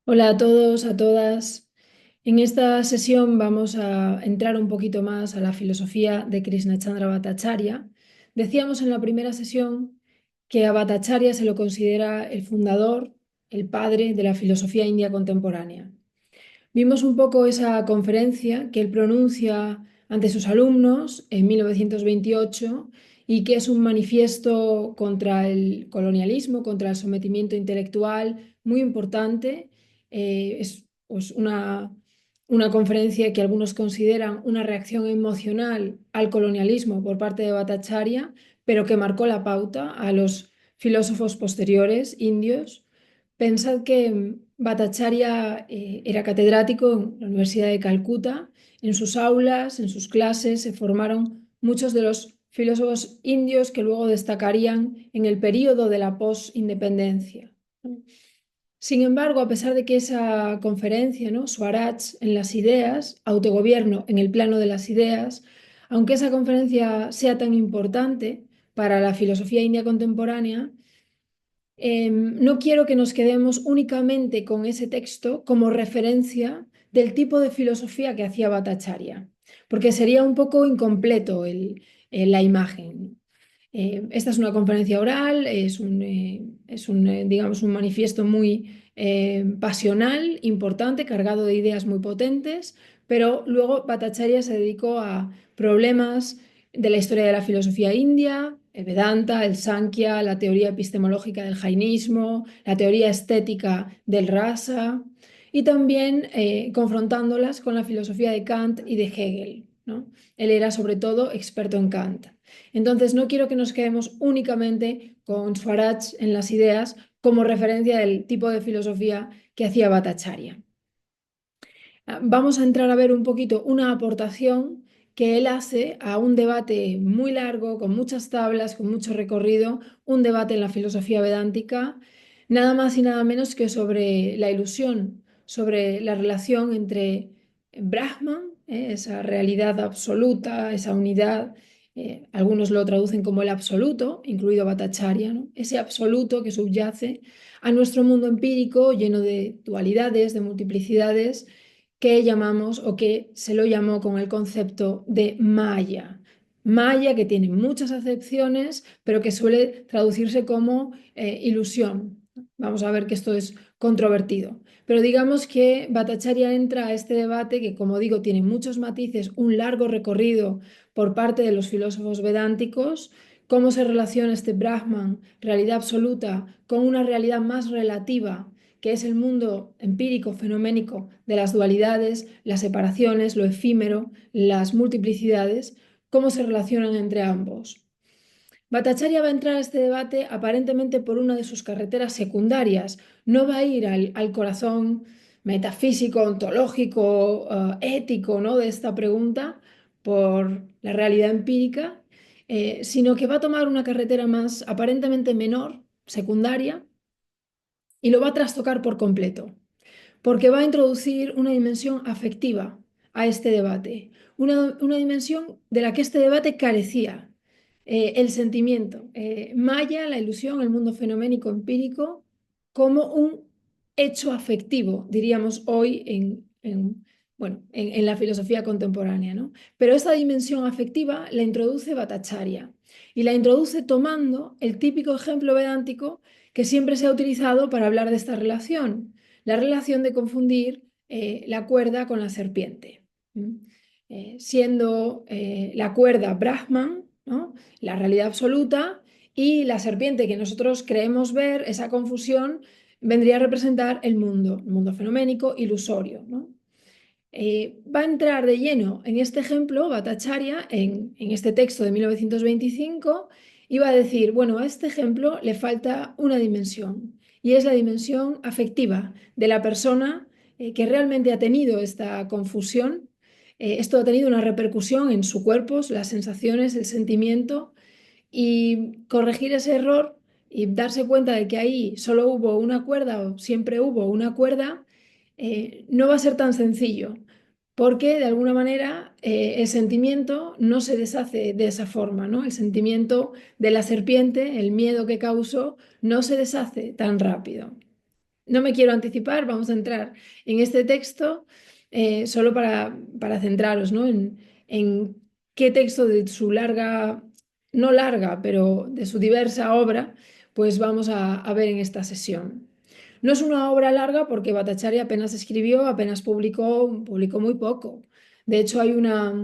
Hola a todos, a todas. En esta sesión vamos a entrar un poquito más a la filosofía de Krishnachandra Bhattacharya. Decíamos en la primera sesión que a Bhattacharya se lo considera el fundador, el padre de la filosofía india contemporánea. Vimos un poco esa conferencia que él pronuncia ante sus alumnos en 1928 y que es un manifiesto contra el colonialismo, contra el sometimiento intelectual muy importante. Es pues, una conferencia que algunos consideran una reacción emocional al colonialismo por parte de Bhattacharya, pero que marcó la pauta a los filósofos posteriores indios. Pensad que Bhattacharya era catedrático en la Universidad de Calcuta. En sus aulas, en sus clases, se formaron muchos de los filósofos indios que luego destacarían en el período de la post-independencia. Sin embargo, a pesar de que esa conferencia, ¿no? Swaraj en las ideas, autogobierno en el plano de las ideas, aunque esa conferencia sea tan importante para la filosofía india contemporánea, no quiero que nos quedemos únicamente con ese texto como referencia del tipo de filosofía que hacía Bhattacharya, porque sería un poco incompleto la imagen. Esta es una conferencia oral, digamos, un manifiesto muy pasional, importante, cargado de ideas muy potentes, pero luego Bhattacharya se dedicó a problemas de la historia de la filosofía india, el Vedanta, el Sankhya, la teoría epistemológica del jainismo, la teoría estética del rasa y también confrontándolas con la filosofía de Kant y de Hegel, ¿no? Él era sobre todo experto en Kant. Entonces, no quiero que nos quedemos únicamente con Swaraj en las ideas como referencia del tipo de filosofía que hacía Bhattacharya. Vamos a entrar a ver un poquito una aportación que él hace a un debate muy largo, con muchas tablas, con mucho recorrido, un debate en la filosofía vedántica, nada más y nada menos que sobre la ilusión, sobre la relación entre Brahman, esa realidad absoluta, esa unidad, algunos lo traducen como el absoluto, incluido Bhattacharya, ¿no? Ese absoluto que subyace a nuestro mundo empírico lleno de dualidades, de multiplicidades que llamamos o que se lo llamó con el concepto de Maya. Maya que tiene muchas acepciones, pero que suele traducirse como ilusión. Vamos a ver que esto es controvertido. Pero digamos que Bhattacharya entra a este debate que, como digo, tiene muchos matices, un largo recorrido por parte de los filósofos vedánticos, cómo se relaciona este Brahman, realidad absoluta, con una realidad más relativa que es el mundo empírico, fenoménico de las dualidades, las separaciones, lo efímero, las multiplicidades, cómo se relacionan entre ambos. Bhattacharya va a entrar a este debate aparentemente por una de sus carreteras secundarias, no va a ir al corazón metafísico, ontológico, ético, ¿no? de esta pregunta por la realidad empírica, sino que va a tomar una carretera más aparentemente menor, secundaria, y lo va a trastocar por completo porque va a introducir una dimensión afectiva a este debate, una dimensión de la que este debate carecía, el sentimiento. Maya, la ilusión, el mundo fenoménico empírico, como un hecho afectivo, diríamos hoy bueno, en la filosofía contemporánea, ¿no? Pero esta dimensión afectiva la introduce Bhattacharya y la introduce tomando el típico ejemplo vedántico que siempre se ha utilizado para hablar de esta relación, la relación de confundir la cuerda con la serpiente. Siendo la cuerda Brahman, ¿no? la realidad absoluta, y la serpiente que nosotros creemos ver, esa confusión, vendría a representar el mundo fenoménico, ilusorio. ¿No? Va a entrar de lleno en este ejemplo Bhattacharya en este texto de 1925 y va a decir, bueno, a este ejemplo le falta una dimensión y es la dimensión afectiva de la persona que realmente ha tenido esta confusión. Esto ha tenido una repercusión en su cuerpo, las sensaciones, el sentimiento y corregir ese error y darse cuenta de que ahí solo hubo una cuerda o siempre hubo una cuerda, no va a ser tan sencillo, porque de alguna manera el sentimiento no se deshace de esa forma, ¿no? El sentimiento de la serpiente, el miedo que causó, no se deshace tan rápido. no me quiero anticipar, vamos a entrar en este texto solo para centraros, ¿no? En qué texto de su larga, no larga, pero de su diversa obra, pues vamos a ver en esta sesión. No es una obra larga porque Bhattacharya apenas escribió, apenas publicó muy poco. De hecho, hay una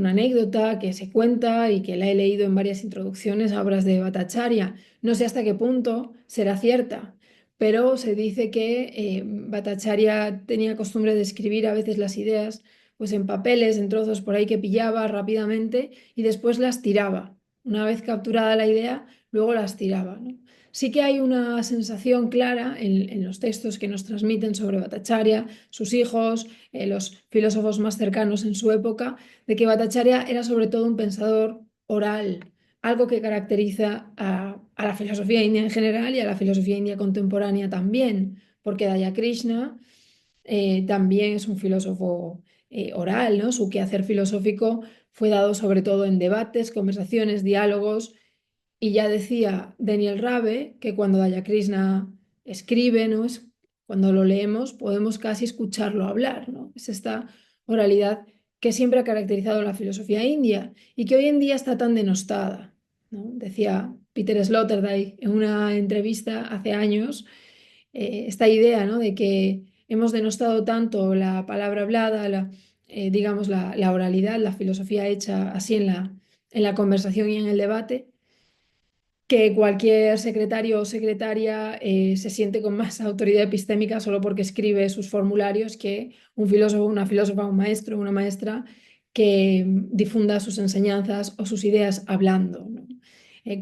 anécdota que se cuenta y que la he leído en varias introducciones a obras de Bhattacharya. No sé hasta qué punto será cierta, pero se dice que Bhattacharya tenía costumbre de escribir a veces las ideas pues en papeles, en trozos por ahí que pillaba rápidamente y después las tiraba. Una vez capturada la idea, luego las tiraba, ¿no? Sí que hay una sensación clara en los textos que nos transmiten sobre Bhattacharya, sus hijos, los filósofos más cercanos en su época, de que Bhattacharya era sobre todo un pensador oral, algo que caracteriza a la filosofía india en general y a la filosofía india contemporánea también, porque Dayakrishna también es un filósofo oral, ¿no? Su quehacer filosófico fue dado sobre todo en debates, conversaciones, diálogos, y ya decía Daniel Rabe que cuando Dayakrishna escribe, ¿no? Cuando lo leemos, podemos casi escucharlo hablar, ¿no? Es esta oralidad que siempre ha caracterizado la filosofía india y que hoy en día está tan denostada, ¿no? Decía Peter Sloterdijk en una entrevista hace años esta idea, ¿no? De que hemos denostado tanto la palabra hablada, digamos, la oralidad, la filosofía hecha así en la conversación y en el debate, que cualquier secretario o secretaria se siente con más autoridad epistémica solo porque escribe sus formularios que un filósofo, una filósofa, un maestro, una maestra que difunda sus enseñanzas o sus ideas hablando, ¿no?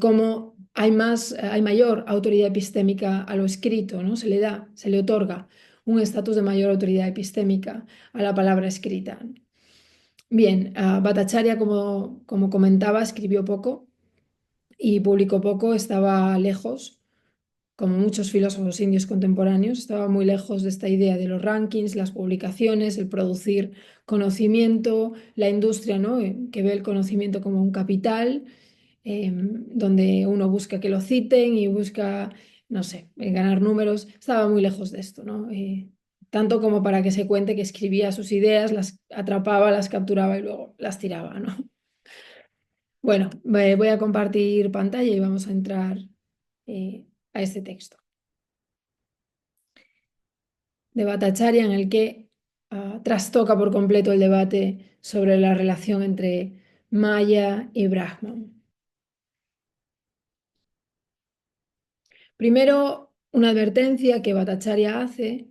Como hay mayor autoridad epistémica a lo escrito, ¿no? Se le otorga un estatus de mayor autoridad epistémica a la palabra escrita. Bien, Bhattacharya, como comentaba, escribió poco y publicó poco, estaba lejos, como muchos filósofos indios contemporáneos, estaba muy lejos de esta idea de los rankings, las publicaciones, el producir conocimiento, la industria, ¿no? Que ve el conocimiento como un capital, donde uno busca que lo citen y busca, no sé, ganar números, estaba muy lejos de esto, ¿no? Tanto como para que se cuente que escribía sus ideas, las atrapaba, las capturaba y luego las tiraba, ¿no? Bueno, voy a compartir pantalla y vamos a entrar a este texto de Bhattacharya en el que trastoca por completo el debate sobre la relación entre Maya y Brahman. Primero, una advertencia que Bhattacharya hace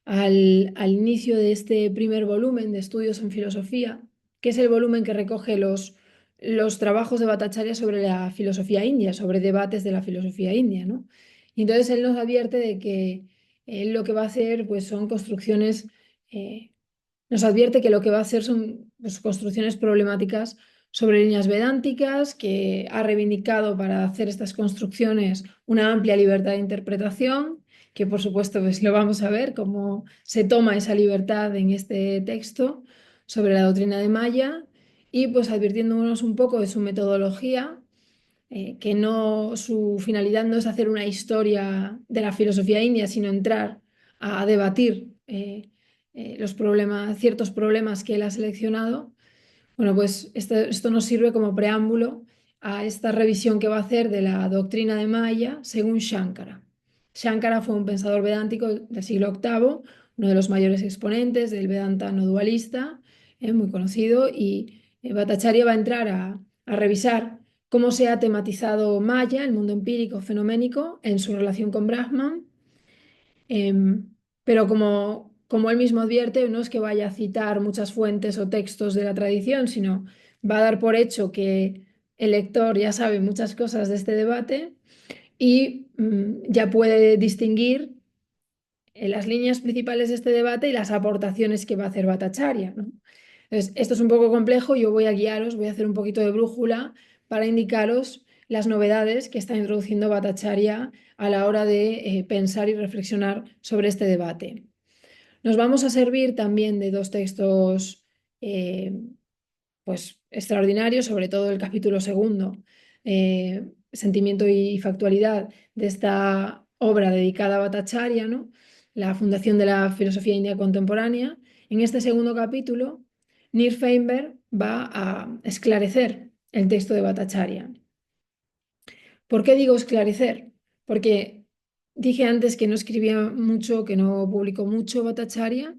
al inicio de este primer volumen de estudios en filosofía, que es el volumen que recoge los trabajos de Bhattacharya sobre la filosofía india, sobre debates de la filosofía india, ¿no? Y entonces él nos advierte de que él lo que va a hacer pues, son construcciones, eh, nos advierte que lo que va a hacer son pues, construcciones problemáticas sobre líneas vedánticas, que ha reivindicado para hacer estas construcciones una amplia libertad de interpretación, que por supuesto pues, lo vamos a ver cómo se toma esa libertad en este texto sobre la doctrina de Maya y pues advirtiéndonos un poco de su metodología, que no, su finalidad no es hacer una historia de la filosofía india, sino entrar a debatir los problemas, ciertos problemas que él ha seleccionado. Bueno, pues esto nos sirve como preámbulo a esta revisión que va a hacer de la doctrina de Maya según Shankara. Shankara fue un pensador vedántico del siglo VIII, uno de los mayores exponentes del Vedanta no dualista, muy conocido, y Bhattacharya va a entrar a revisar cómo se ha tematizado Maya, el mundo empírico fenoménico, en su relación con Brahman. Pero como él mismo advierte, no es que vaya a citar muchas fuentes o textos de la tradición, sino va a dar por hecho que el lector ya sabe muchas cosas de este debate y ya puede distinguir las líneas principales de este debate y las aportaciones que va a hacer Bhattacharya, ¿no? Entonces, esto es un poco complejo, yo voy a guiaros, voy a hacer un poquito de brújula para indicaros las novedades que está introduciendo Bhattacharya a la hora de pensar y reflexionar sobre este debate. Nos vamos a servir también de dos textos pues, extraordinarios, sobre todo el capítulo segundo, sentimiento y factualidad de esta obra dedicada a Bhattacharya, ¿no? La fundación de la filosofía india contemporánea, en este segundo capítulo, Nir Feinberg va a esclarecer el texto de Bhattacharya. ¿Por qué digo esclarecer? Porque dije antes que no escribía mucho, que no publicó mucho Bhattacharya,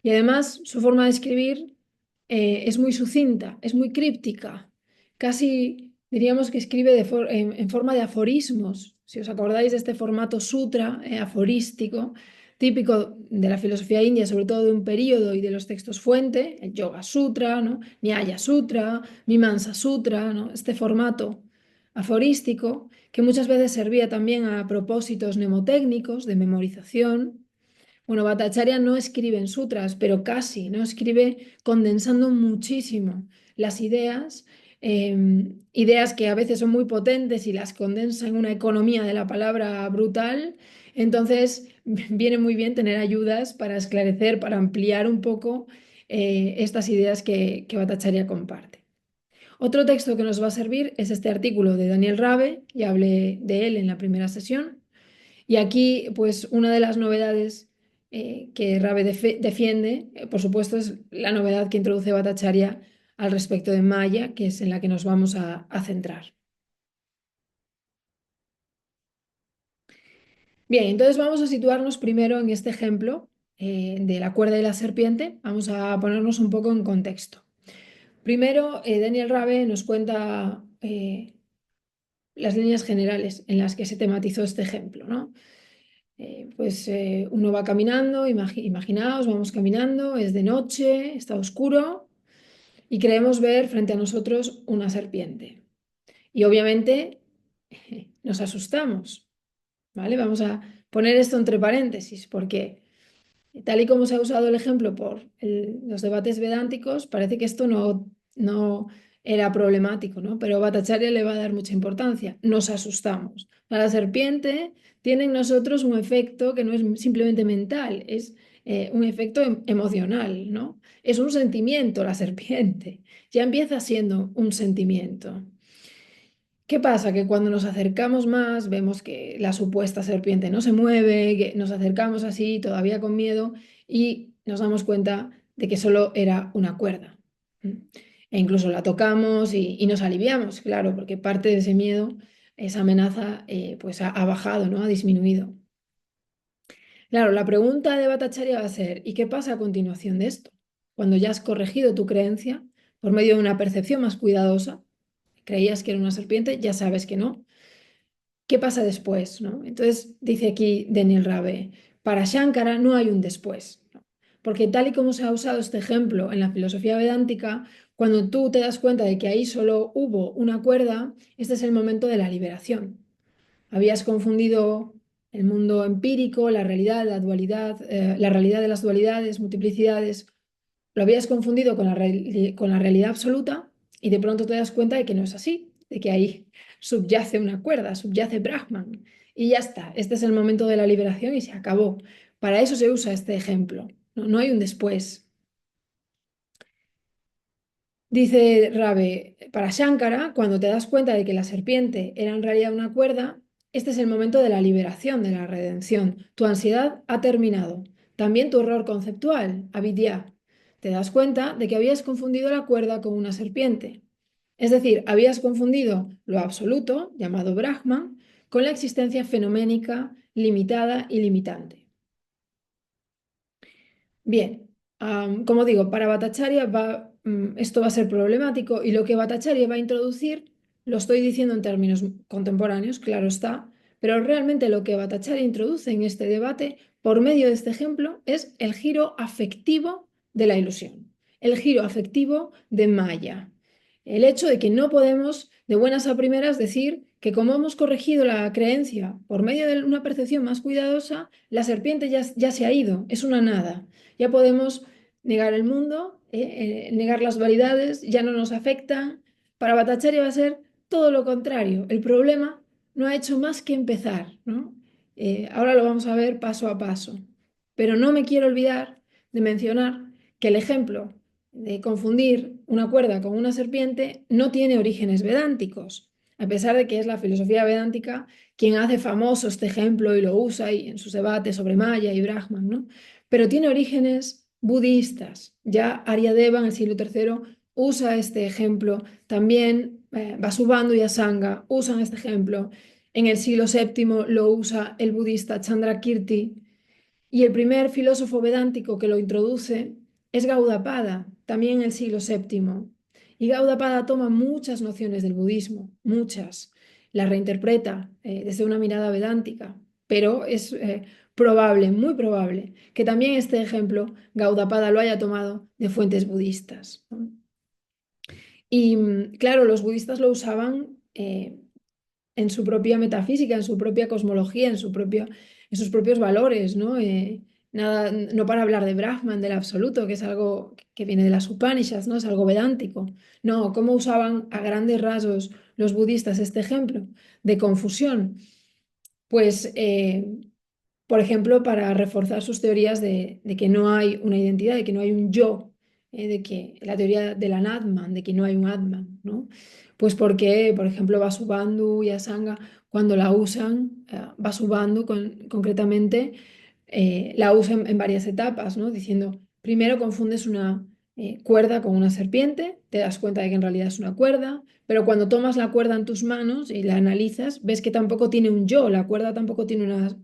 y además su forma de escribir es muy sucinta, es muy críptica, casi diríamos que escribe en forma de aforismos. Si os acordáis de este formato sutra, aforístico, típico de la filosofía india, sobre todo de un periodo y de los textos fuente, el Yoga Sutra, ¿no? Nyaya Sutra, Mimamsa Sutra, ¿no? Este formato aforístico que muchas veces servía también a propósitos mnemotécnicos de memorización. Bueno, Bhattacharya no escribe en sutras, pero casi, ¿no? Escribe condensando muchísimo las ideas, ideas que a veces son muy potentes y las condensa en una economía de la palabra brutal. Entonces, viene muy bien tener ayudas para esclarecer, para ampliar un poco estas ideas que Bhattacharya comparte. Otro texto que nos va a servir es este artículo de Daniel Rabe, ya hablé de él en la primera sesión, y aquí, pues, una de las novedades que Rabe defiende, por supuesto, es la novedad que introduce Bhattacharya al respecto de Maya, que es en la que nos vamos a centrar. Bien, entonces vamos a situarnos primero en este ejemplo de la cuerda y la serpiente. Vamos a ponernos un poco en contexto. Primero, Daniel Rabe nos cuenta las líneas generales en las que se tematizó este ejemplo, ¿no? Uno va caminando, imaginaos, vamos caminando, es de noche, está oscuro y creemos ver frente a nosotros una serpiente. Y obviamente nos asustamos, ¿vale? Vamos a poner esto entre paréntesis porque tal y como se ha usado el ejemplo por los debates vedánticos, parece que esto no era problemático, ¿no? Pero Bhattacharya le va a dar mucha importancia. Nos asustamos. La serpiente tiene en nosotros un efecto que no es simplemente mental, es un efecto emocional, ¿no? Es un sentimiento la serpiente. Ya empieza siendo un sentimiento. ¿Qué pasa? Que cuando nos acercamos más, vemos que la supuesta serpiente no se mueve, que nos acercamos así, todavía con miedo, y nos damos cuenta de que solo era una cuerda. ¿Mm? E incluso la tocamos y nos aliviamos, claro, porque parte de ese miedo, esa amenaza, pues ha bajado, ¿no? Ha disminuido. Claro, la pregunta de Bhattacharya va a ser, ¿y qué pasa a continuación de esto? Cuando ya has corregido tu creencia por medio de una percepción más cuidadosa, creías que era una serpiente, ya sabes que no. ¿Qué pasa después? ¿No? Entonces dice aquí Daniel Rabe, para Shankara no hay un después, ¿no? Porque tal y como se ha usado este ejemplo en la filosofía vedántica, cuando tú te das cuenta de que ahí solo hubo una cuerda, este es el momento de la liberación. Habías confundido el mundo empírico, la realidad, la dualidad, la realidad de las dualidades, multiplicidades, lo habías confundido con con la realidad absoluta y de pronto te das cuenta de que no es así, de que ahí subyace una cuerda, subyace Brahman. Y ya está, este es el momento de la liberación y se acabó. Para eso se usa este ejemplo, no hay un después. Dice Rabe, para Shankara, cuando te das cuenta de que la serpiente era en realidad una cuerda, este es el momento de la liberación, de la redención. Tu ansiedad ha terminado. También tu error conceptual, avidya. Te das cuenta de que habías confundido la cuerda con una serpiente. Es decir, habías confundido lo absoluto, llamado Brahman, con la existencia fenoménica, limitada y limitante. Bien, como digo, para Bhattacharya esto va a ser problemático y lo que Bhattacharya va a introducir, lo estoy diciendo en términos contemporáneos, claro está, pero realmente lo que Bhattacharya introduce en este debate por medio de este ejemplo es el giro afectivo de la ilusión, el giro afectivo de Maya, el hecho de que no podemos de buenas a primeras decir que como hemos corregido la creencia por medio de una percepción más cuidadosa, la serpiente ya se ha ido, es una nada. Ya podemos negar el mundo, negar las dualidades, ya no nos afectan. Para Bhattacharya va a ser todo lo contrario. El problema no ha hecho más que empezar, ¿no? Ahora lo vamos a ver paso a paso. Pero no me quiero olvidar de mencionar que el ejemplo de confundir una cuerda con una serpiente no tiene orígenes vedánticos. a pesar de que es la filosofía vedántica quien hace famoso este ejemplo y lo usa y en sus debates sobre Maya y Brahman, ¿no? Pero tiene orígenes budistas. Ya Aryadeva en el siglo III usa este ejemplo, también Vasubandhu y Asanga usan este ejemplo. En el siglo VII lo usa el budista Chandrakirti y el primer filósofo vedántico que lo introduce es Gaudapada, también en el siglo VII. Y Gaudapada toma muchas nociones del budismo, muchas, las reinterpreta desde una mirada vedántica, pero es probable, muy probable, que también este ejemplo Gaudapada lo haya tomado de fuentes budistas, ¿no? Y claro, los budistas lo usaban en su propia metafísica, en su propia cosmología, en sus propios valores, ¿no? Nada, no para hablar de Brahman, del absoluto, que es algo que viene de las Upanishads, ¿no? Es algo vedántico. No, ¿cómo usaban a grandes rasgos los budistas este ejemplo de confusión? Pues por ejemplo, para reforzar sus teorías de que no hay una identidad, de que no hay un yo, de que la teoría del anatman, de que no hay un atman, ¿no? Pues porque, por ejemplo, Vasubandhu y Asanga, cuando la usan, Vasubandhu concretamente, la usan en varias etapas, ¿no? Diciendo, primero confundes una cuerda con una serpiente, te das cuenta de que en realidad es una cuerda, pero cuando tomas la cuerda en tus manos y la analizas, ves que tampoco tiene un yo, la cuerda tampoco tiene una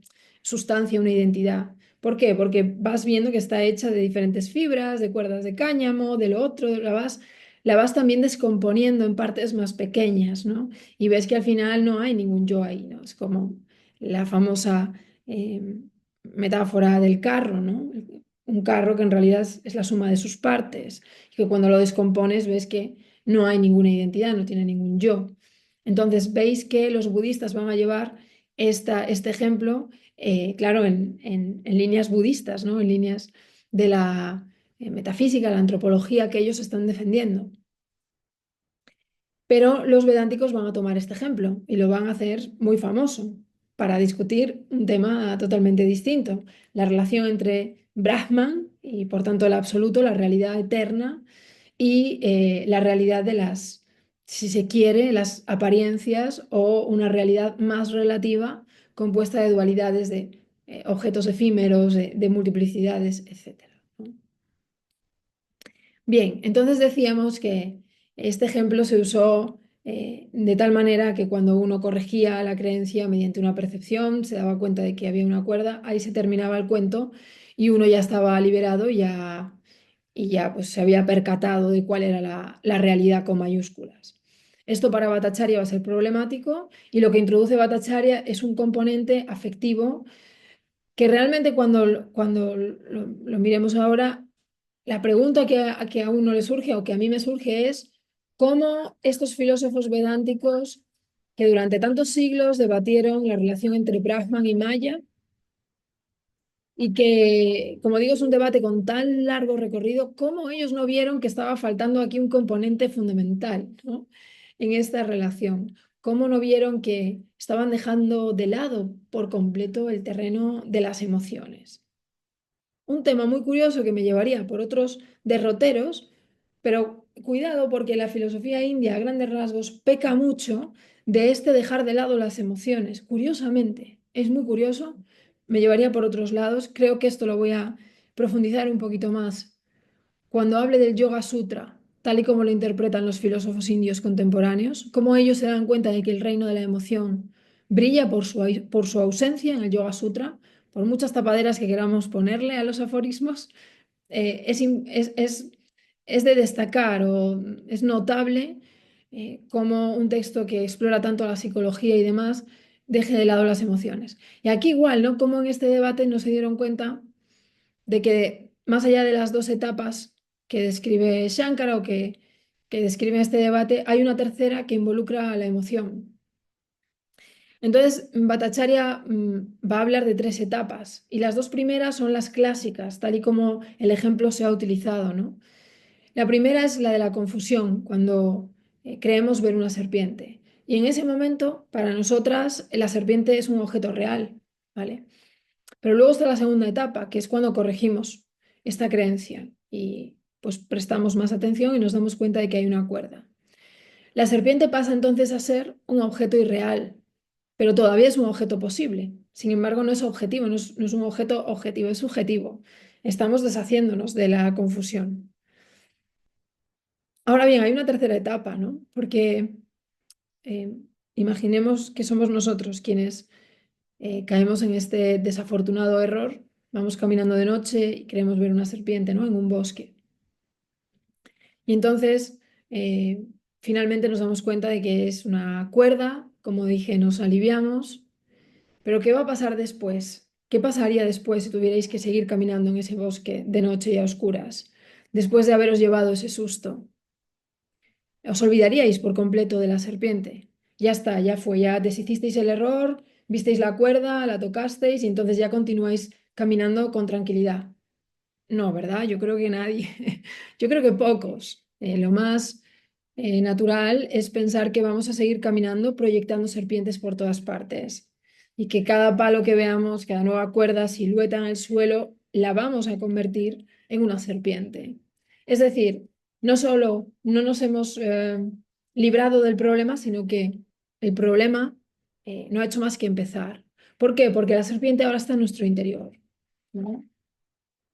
sustancia, una identidad. ¿Por qué? Porque vas viendo que está hecha de diferentes fibras, de cuerdas de cáñamo, de lo otro, la vas también descomponiendo en partes más pequeñas, ¿no? Y ves que al final no hay ningún yo ahí, ¿no? Es como la famosa metáfora del carro, ¿no? Un carro que en realidad es la suma de sus partes, y que cuando lo descompones ves que no hay ninguna identidad, no tiene ningún yo. Entonces veis que los budistas van a llevar este ejemplo, claro, en líneas budistas, ¿no? En líneas de la metafísica, la antropología que ellos están defendiendo. Pero los vedánticos van a tomar este ejemplo y lo van a hacer muy famoso para discutir un tema totalmente distinto, la relación entre Brahman y por tanto el absoluto, la realidad eterna y la realidad de las, si se quiere, las apariencias o una realidad más relativa compuesta de dualidades de objetos efímeros, de multiplicidades, etcétera, ¿no? Bien, entonces decíamos que este ejemplo se usó de tal manera que cuando uno corregía la creencia mediante una percepción, se daba cuenta de que había una cuerda, ahí se terminaba el cuento y uno ya estaba liberado y ya pues, se había percatado de cuál era la realidad con mayúsculas. Esto para Bhattacharya va a ser problemático y lo que introduce Bhattacharya es un componente afectivo que realmente cuando lo miremos ahora, la pregunta que a uno le surge o que a mí me surge es cómo estos filósofos vedánticos que durante tantos siglos debatieron la relación entre Brahman y Maya y que, como digo, es un debate con tan largo recorrido, cómo ellos no vieron que estaba faltando aquí un componente fundamental, ¿no? En esta relación. ¿Cómo no vieron que estaban dejando de lado por completo el terreno de las emociones? Un tema muy curioso que me llevaría por otros derroteros, pero cuidado porque la filosofía india a grandes rasgos peca mucho de este dejar de lado las emociones. Curiosamente, es muy curioso, me llevaría por otros lados. Creo que esto lo voy a profundizar un poquito más cuando hable del Yoga Sutra, tal y como lo interpretan los filósofos indios contemporáneos, cómo ellos se dan cuenta de que el reino de la emoción brilla por su ausencia en el Yoga Sutra, por muchas tapaderas que queramos ponerle a los aforismos, es de destacar o es notable cómo un texto que explora tanto la psicología y demás deje de lado las emociones. Y aquí igual, ¿no? Como en este debate no se dieron cuenta de que más allá de las dos etapas que describe Shankara o que describe este debate, hay una tercera que involucra a la emoción. Entonces, Bhattacharya va a hablar de tres etapas y las dos primeras son las clásicas, tal y como el ejemplo se ha utilizado, ¿no? La primera es la de la confusión, cuando creemos ver una serpiente. Y en ese momento, para nosotras, la serpiente es un objeto real, ¿vale? Pero luego está la segunda etapa, que es cuando corregimos esta creencia y pues prestamos más atención y nos damos cuenta de que hay una cuerda. La serpiente pasa entonces a ser un objeto irreal, pero todavía es un objeto posible. Sin embargo, no es objetivo, no es un objeto objetivo, es subjetivo. Estamos deshaciéndonos de la confusión. Ahora bien, hay una tercera etapa, ¿no? Porque eh, imaginemos que somos nosotros quienes caemos en este desafortunado error. Vamos caminando de noche y queremos ver una serpiente, ¿no? En un bosque. Y entonces, finalmente nos damos cuenta de que es una cuerda, como dije, nos aliviamos, pero ¿qué va a pasar después? ¿Qué pasaría después si tuvierais que seguir caminando en ese bosque de noche y a oscuras, después de haberos llevado ese susto? ¿Os olvidaríais por completo de la serpiente? Ya está, ya fue, ya deshicisteis el error, visteis la cuerda, la tocasteis y entonces ya continuáis caminando con tranquilidad. No, ¿verdad? Yo creo que nadie. Yo creo que pocos. Lo más natural es pensar que vamos a seguir caminando proyectando serpientes por todas partes y que cada palo que veamos, cada nueva cuerda, silueta en el suelo, la vamos a convertir en una serpiente. Es decir, no solo no nos hemos librado del problema, sino que el problema no ha hecho más que empezar. ¿Por qué? Porque la serpiente ahora está en nuestro interior, ¿no?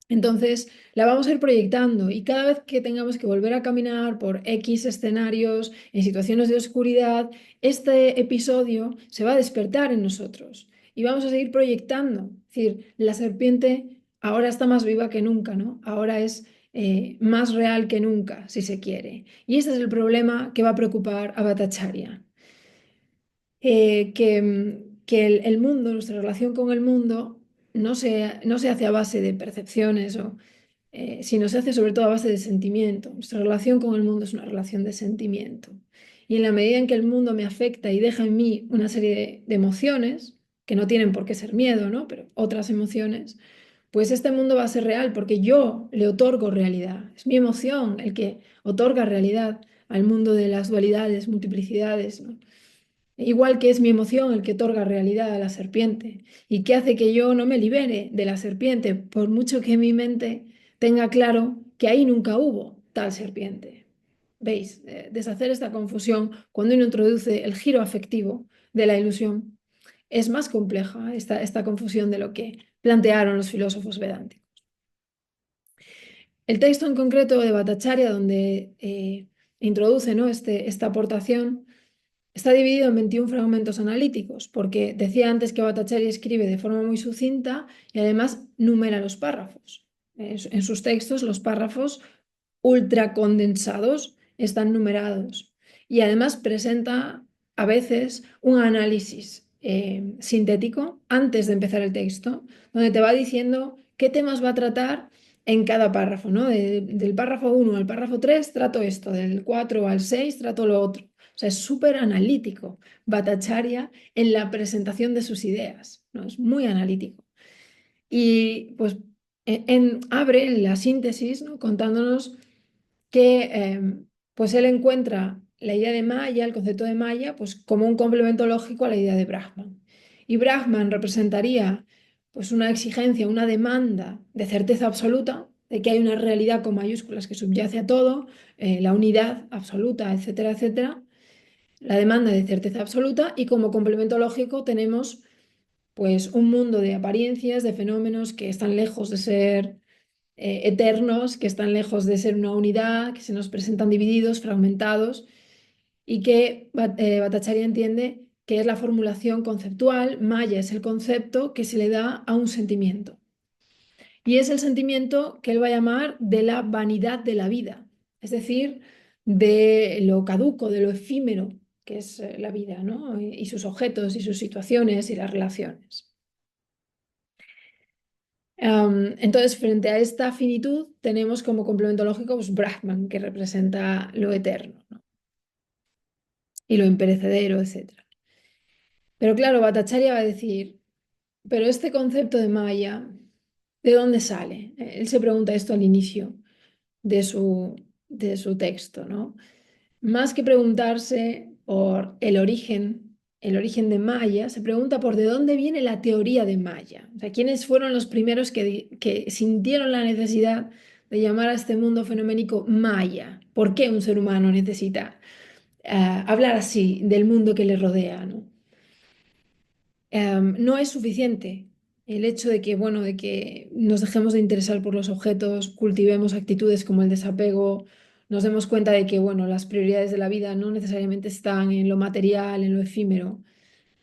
Entonces, la vamos a ir proyectando y cada vez que tengamos que volver a caminar por X escenarios, en situaciones de oscuridad, este episodio se va a despertar en nosotros y vamos a seguir proyectando. Es decir, la serpiente ahora está más viva que nunca, ¿no? Ahora es más real que nunca, si se quiere. Y este es el problema que va a preocupar a Bhattacharya. Que el mundo, nuestra relación con el mundo, no se hace a base de percepciones sino se hace sobre todo a base de sentimiento. Nuestra relación con el mundo es una relación de sentimiento. Y en la medida en que el mundo me afecta y deja en mí una serie de emociones, que no tienen por qué ser miedo, ¿no? Pero otras emociones, pues este mundo va a ser real porque yo le otorgo realidad. Es mi emoción el que otorga realidad al mundo de las dualidades, multiplicidades, ¿no? Igual que es mi emoción el que otorga realidad a la serpiente y que hace que yo no me libere de la serpiente, por mucho que mi mente tenga claro que ahí nunca hubo tal serpiente. ¿Veis? Deshacer esta confusión cuando uno introduce el giro afectivo de la ilusión es más compleja esta confusión de lo que plantearon los filósofos vedánticos. El texto en concreto de Bhattacharya, donde introduce, ¿no? Esta aportación, está dividido en 21 fragmentos analíticos, porque decía antes que Bhattacharya escribe de forma muy sucinta y además numera los párrafos. En sus textos los párrafos ultracondensados están numerados y además presenta a veces un análisis sintético antes de empezar el texto, donde te va diciendo qué temas va a tratar en cada párrafo, ¿no? Del párrafo 1 al párrafo 3 trato esto, del 4 al 6 trato lo otro. O sea, es súper analítico Bhattacharya en la presentación de sus ideas, ¿no? Es muy analítico. Y pues abre la síntesis, ¿no? Contándonos que pues él encuentra la idea de Maya, el concepto de Maya, pues como un complemento lógico a la idea de Brahman. Y Brahman representaría pues una exigencia, una demanda de certeza absoluta, de que hay una realidad con mayúsculas que subyace a todo, la unidad absoluta, etcétera, etcétera, la demanda de certeza absoluta y como complemento lógico tenemos pues un mundo de apariencias, de fenómenos que están lejos de ser eternos, que están lejos de ser una unidad, que se nos presentan divididos, fragmentados y que Bhattacharya entiende que es la formulación conceptual, Maya es el concepto que se le da a un sentimiento. Y es el sentimiento que él va a llamar de la vanidad de la vida, es decir, de lo caduco, de lo efímero que es la vida, ¿no? Y sus objetos y sus situaciones y las relaciones. Entonces, frente a esta finitud, tenemos como complemento lógico pues, Brahman, que representa lo eterno, ¿no? Y lo imperecedero, etc. Pero claro, Bhattacharya va a decir, pero este concepto de Maya, ¿de dónde sale? Él se pregunta esto al inicio de de su texto, ¿no? Más que preguntarse por el origen de Maya, se pregunta por de dónde viene la teoría de Maya. O sea, quiénes fueron los primeros que sintieron la necesidad de llamar a este mundo fenoménico Maya. ¿Por qué un ser humano necesita hablar así del mundo que le rodea, ¿no? No es suficiente el hecho de que, bueno, de que nos dejemos de interesar por los objetos, cultivemos actitudes como el desapego, nos demos cuenta de que, bueno, las prioridades de la vida no necesariamente están en lo material, en lo efímero,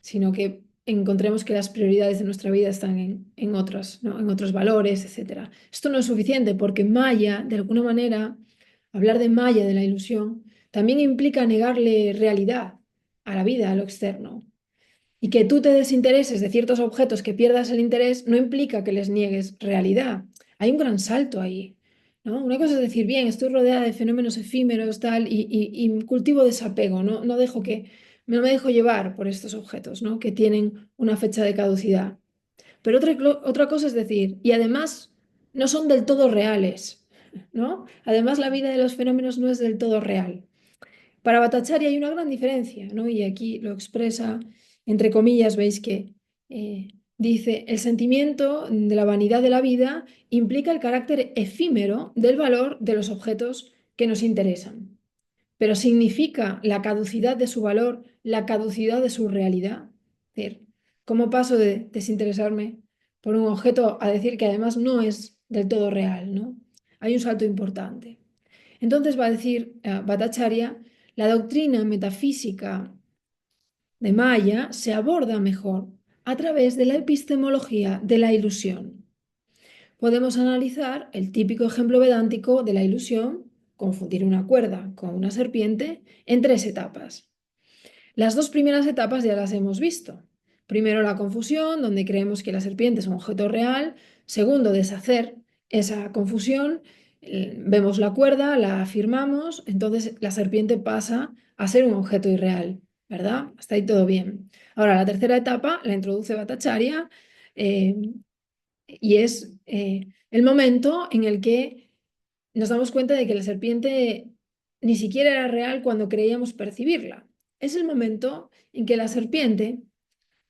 sino que encontremos que las prioridades de nuestra vida están en otros, ¿no? En otros valores, etcétera. Esto no es suficiente porque Maya, de alguna manera, hablar de Maya, de la ilusión, también implica negarle realidad a la vida, a lo externo. Y que tú te desintereses de ciertos objetos, que pierdas el interés, no implica que les niegues realidad. Hay un gran salto ahí, ¿no? Una cosa es decir, bien, estoy rodeada de fenómenos efímeros, tal, y cultivo desapego, ¿no? No me dejo llevar por estos objetos, ¿no? Que tienen una fecha de caducidad. Pero otra cosa es decir, y además no son del todo reales, ¿no? Además, la vida de los fenómenos no es del todo real. Para Bhattacharya hay una gran diferencia, ¿no? Y aquí lo expresa, entre comillas, veis que dice, el sentimiento de la vanidad de la vida implica el carácter efímero del valor de los objetos que nos interesan, pero significa la caducidad de su valor, la caducidad de su realidad. Es decir, ¿cómo paso de desinteresarme por un objeto a decir que además no es del todo real, ¿no? Hay un salto importante. Entonces va a decir Bhattacharya, la doctrina metafísica de Maya se aborda mejor a través de la epistemología de la ilusión. Podemos analizar el típico ejemplo vedántico de la ilusión, confundir una cuerda con una serpiente, en tres etapas. Las dos primeras etapas ya las hemos visto. Primero la confusión, donde creemos que la serpiente es un objeto real. Segundo, deshacer esa confusión. Vemos la cuerda, la afirmamos, entonces la serpiente pasa a ser un objeto irreal, ¿verdad? Hasta ahí todo bien. Ahora, la tercera etapa la introduce Bhattacharya eh, y es el momento en el que nos damos cuenta de que la serpiente ni siquiera era real cuando creíamos percibirla. Es el momento en que la serpiente,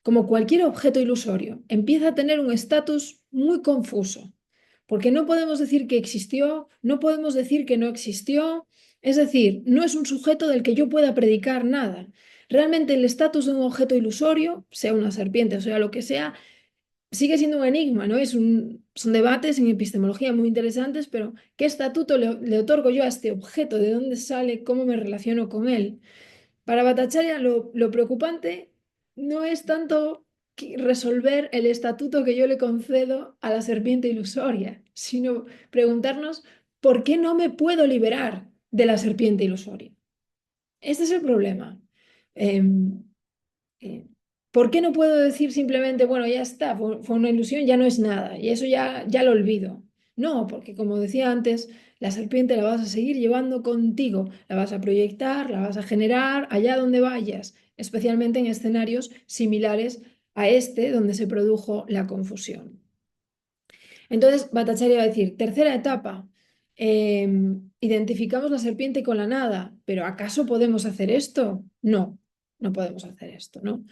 como cualquier objeto ilusorio, empieza a tener un estatus muy confuso, porque no podemos decir que existió, no podemos decir que no existió, es decir, no es un sujeto del que yo pueda predicar nada. Realmente el estatus de un objeto ilusorio, sea una serpiente o sea lo que sea, sigue siendo un enigma, ¿no? Son debates en epistemología muy interesantes, pero ¿qué estatuto le otorgo yo a este objeto? ¿De dónde sale? ¿Cómo me relaciono con él? Para Bhattacharya lo preocupante no es tanto resolver el estatuto que yo le concedo a la serpiente ilusoria, sino preguntarnos por qué no me puedo liberar de la serpiente ilusoria. Este es el problema. Em, eh, ¿Por qué no puedo decir simplemente, bueno, ya está, fue una ilusión, ya no es nada, y eso ya lo olvido? No, porque como decía antes, la serpiente la vas a seguir llevando contigo, la vas a proyectar, la vas a generar allá donde vayas, especialmente en escenarios similares a este donde se produjo la confusión. Entonces, Bhattacharya va a decir, tercera etapa, identificamos la serpiente con la nada, pero ¿acaso podemos hacer esto? No, no podemos hacer esto, ¿no?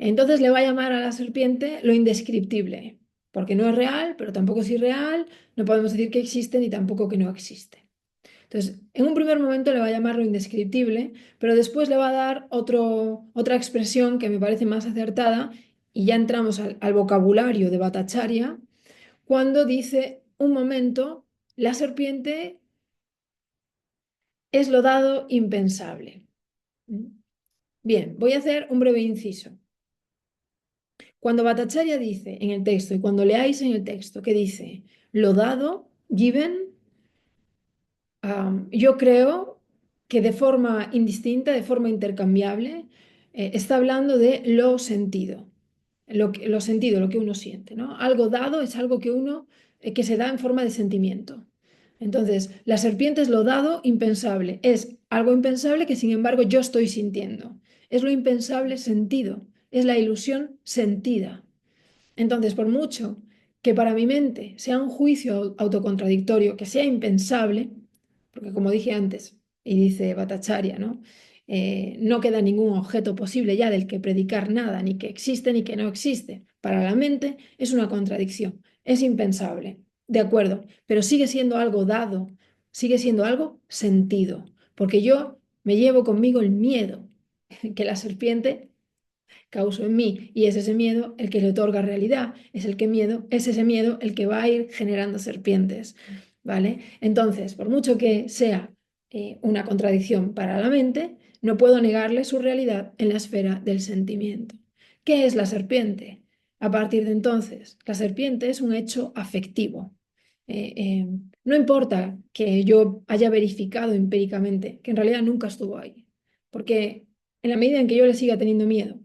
Entonces le va a llamar a la serpiente lo indescriptible, porque no es real, pero tampoco es irreal, no podemos decir que existe ni tampoco que no existe. Entonces, en un primer momento le va a llamar lo indescriptible, pero después le va a dar otra expresión que me parece más acertada y ya entramos al vocabulario de Bhattacharya, cuando dice, un momento, la serpiente es lo dado impensable. Bien, voy a hacer un breve inciso. Cuando Bhattacharya dice en el texto y cuando leáis en el texto que dice lo dado, given, yo creo que de forma indistinta, de forma intercambiable, está hablando de lo sentido, lo sentido, lo que uno siente, ¿no? Algo dado es algo que uno, que se da en forma de sentimiento. Entonces, la serpiente es lo dado impensable, es algo impensable que sin embargo yo estoy sintiendo. Es lo impensable sentido, es la ilusión sentida. Entonces, por mucho que para mi mente sea un juicio autocontradictorio, que sea impensable, porque como dije antes, y dice Bhattacharya, ¿no? No queda ningún objeto posible ya del que predicar nada, ni que existe ni que no existe. Para la mente es una contradicción, es impensable, de acuerdo, pero sigue siendo algo dado, sigue siendo algo sentido, porque yo me llevo conmigo el miedo que la serpiente causó en mí y es ese miedo el que le otorga realidad, es ese miedo el que va a ir generando serpientes, ¿vale? Entonces, por mucho que sea una contradicción para la mente, no puedo negarle su realidad en la esfera del sentimiento. ¿Qué es la serpiente? A partir de entonces, la serpiente es un hecho afectivo. No importa que yo haya verificado empíricamente que en realidad nunca estuvo ahí, porque en la medida en que yo le siga teniendo miedo,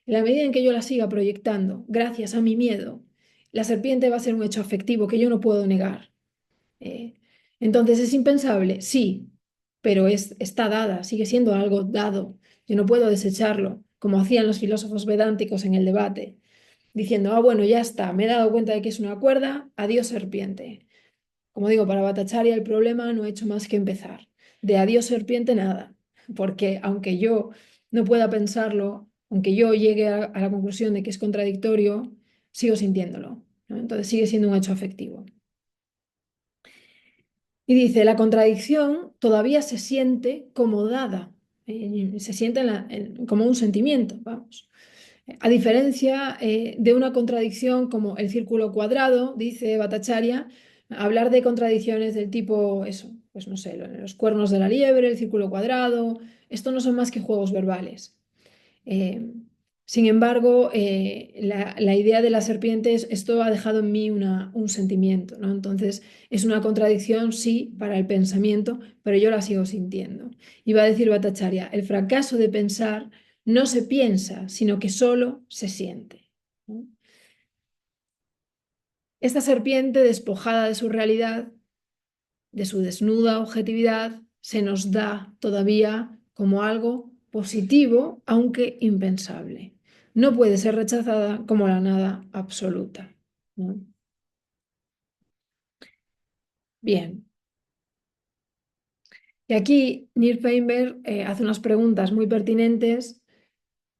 en la medida en que yo la siga proyectando, gracias a mi miedo, la serpiente va a ser un hecho afectivo que yo no puedo negar. Eh, entonces, ¿es impensable? Sí, pero está dada, sigue siendo algo dado. Yo no puedo desecharlo, como hacían los filósofos vedánticos en el debate, diciendo, ah, bueno, ya está, me he dado cuenta de que es una cuerda, adiós serpiente. Como digo, para Bhattacharya el problema no ha hecho más que empezar. De adiós serpiente nada, porque aunque yo no pueda pensarlo, aunque yo llegue a la conclusión de que es contradictorio, sigo sintiéndolo, ¿no? Entonces sigue siendo un hecho afectivo. Y dice, la contradicción todavía se siente como dada, se siente como un sentimiento, vamos. A diferencia de una contradicción como el círculo cuadrado, dice Bhattacharya, hablar de contradicciones del tipo, eso, pues no sé, los cuernos de la liebre, el círculo cuadrado, esto no son más que juegos verbales. Eh, Sin embargo, la idea de la serpiente, esto ha dejado en mí un sentimiento, ¿no? Entonces, es una contradicción, sí, para el pensamiento, pero yo la sigo sintiendo. Y va a decir Bhattacharya, el fracaso de pensar no se piensa, sino que solo se siente, ¿no? Esta serpiente despojada de su realidad, de su desnuda objetividad, se nos da todavía como algo positivo, aunque impensable. No puede ser rechazada como la nada absoluta, ¿no? Bien, y aquí Neil Feinberg hace unas preguntas muy pertinentes.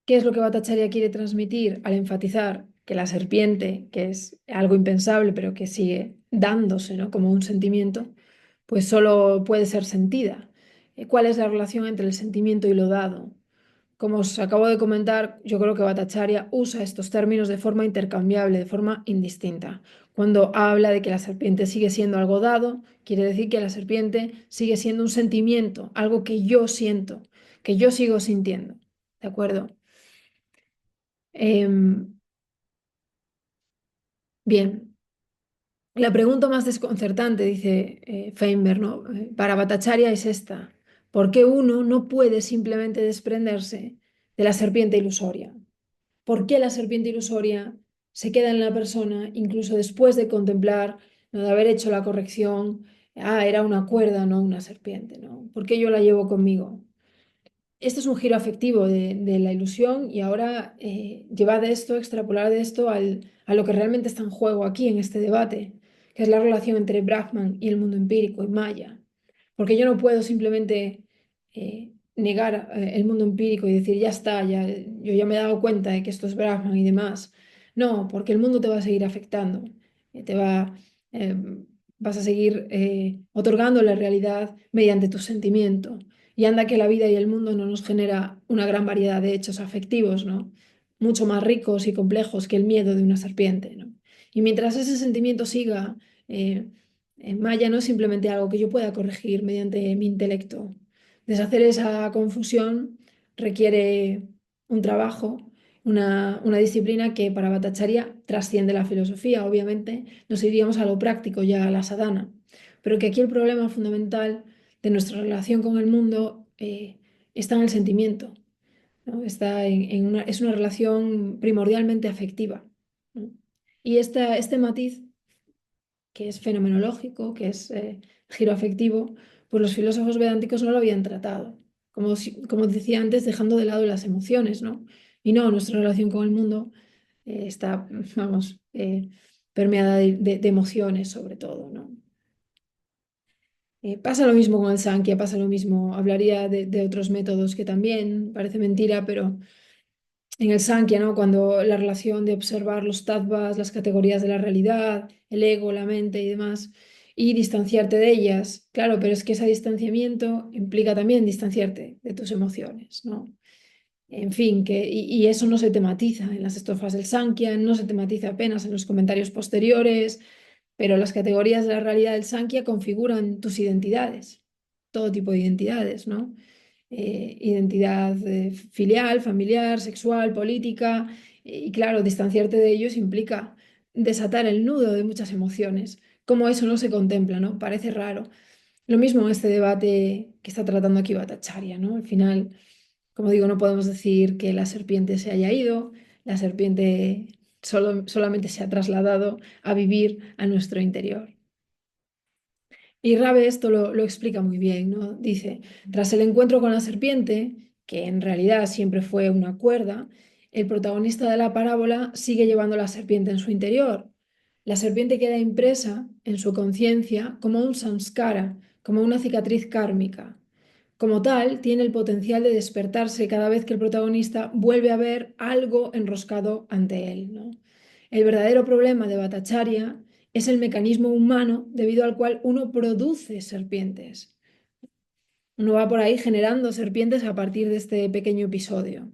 ¿Qué es lo que Bhattacharya quiere transmitir al enfatizar que la serpiente, que es algo impensable, pero que sigue dándose, ¿no? como un sentimiento, pues solo puede ser sentida? ¿Cuál es la relación entre el sentimiento y lo dado? Como os acabo de comentar, yo creo que Bhattacharya usa estos términos de forma intercambiable, de forma indistinta. Cuando habla de que la serpiente sigue siendo algo dado, quiere decir que la serpiente sigue siendo un sentimiento, algo que yo siento, que yo sigo sintiendo. ¿De acuerdo? Em, bien, la pregunta más desconcertante, dice Feinberg, ¿no? Para Bhattacharya es esta. ¿Por qué uno no puede simplemente desprenderse de la serpiente ilusoria? ¿Por qué la serpiente ilusoria se queda en la persona incluso después de contemplar, ¿no? de haber hecho la corrección? Ah, era una cuerda, no una serpiente, ¿no? ¿Por qué yo la llevo conmigo? Este es un giro afectivo de la ilusión y ahora llevad esto, extrapolar de esto a lo que realmente está en juego aquí en este debate, que es la relación entre Brahman y el mundo empírico y Maya. Porque yo no puedo simplemente negar el mundo empírico y decir, ya está, ya, yo ya me he dado cuenta de que esto es Brahman y demás. No, porque el mundo te va a seguir afectando, te va, eh, vas a seguir otorgando la realidad mediante tu sentimiento. Y anda que la vida y el mundo no nos genera una gran variedad de hechos afectivos, ¿no? Mucho más ricos y complejos que el miedo de una serpiente, ¿no? Y mientras ese sentimiento siga, eh, Maya no es simplemente algo que yo pueda corregir mediante mi intelecto. Deshacer esa confusión requiere un trabajo, una disciplina que para Bhattacharya trasciende la filosofía, obviamente. Nos iríamos a lo práctico, ya a la sadhana. Pero que aquí el problema fundamental de nuestra relación con el mundo está en el sentimiento, ¿no? Está es una relación primordialmente afectiva, ¿no? Y este matiz, que es fenomenológico, que es giro afectivo, pues los filósofos vedánticos no lo habían tratado, como, como decía antes, dejando de lado las emociones, ¿no? Y no, nuestra relación con el mundo está, vamos, permeada de emociones sobre todo, ¿no? Pasa lo mismo con el Sankhya, pasa lo mismo. Hablaría de otros métodos que también parece mentira, pero en el Sankhya, ¿no? Cuando la relación de observar los tattvas, las categorías de la realidad, el ego, la mente y demás, y distanciarte de ellas. Claro, pero es que ese distanciamiento implica también distanciarte de tus emociones, ¿no? En fin, y eso no se tematiza en las estrofas del Sankhya, no se tematiza apenas en los comentarios posteriores, pero las categorías de la realidad del Sankhya configuran tus identidades, todo tipo de identidades, ¿no? Identidad filial, familiar, sexual, política, y claro, distanciarte de ellos implica desatar el nudo de muchas emociones. Como eso no se contempla, ¿no? Parece raro. Lo mismo en este debate que está tratando aquí Bhattacharya, ¿no? Al final, como digo, no podemos decir que la serpiente se haya ido, la serpiente solamente se ha trasladado a vivir a nuestro interior. Y Rabe esto lo explica muy bien, ¿no? Dice, tras el encuentro con la serpiente, que en realidad siempre fue una cuerda, el protagonista de la parábola sigue llevando la serpiente en su interior. La serpiente queda impresa en su conciencia como un samskara, como una cicatriz kármica. Como tal, tiene el potencial de despertarse cada vez que el protagonista vuelve a ver algo enroscado ante él, ¿no? El verdadero problema de Bhattacharya es el mecanismo humano debido al cual uno produce serpientes. Uno va por ahí generando serpientes a partir de este pequeño episodio.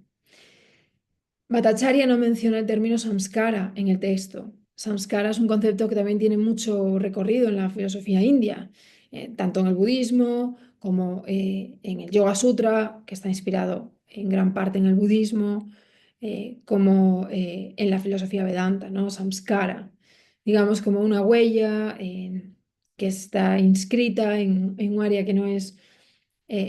Bhattacharya no menciona el término samskara en el texto. Samskara es un concepto que también tiene mucho recorrido en la filosofía india, tanto en el budismo como en el Yoga Sutra, que está inspirado en gran parte en el budismo, como en la filosofía Vedanta, ¿no? Samskara, digamos como una huella que está inscrita en un área que no es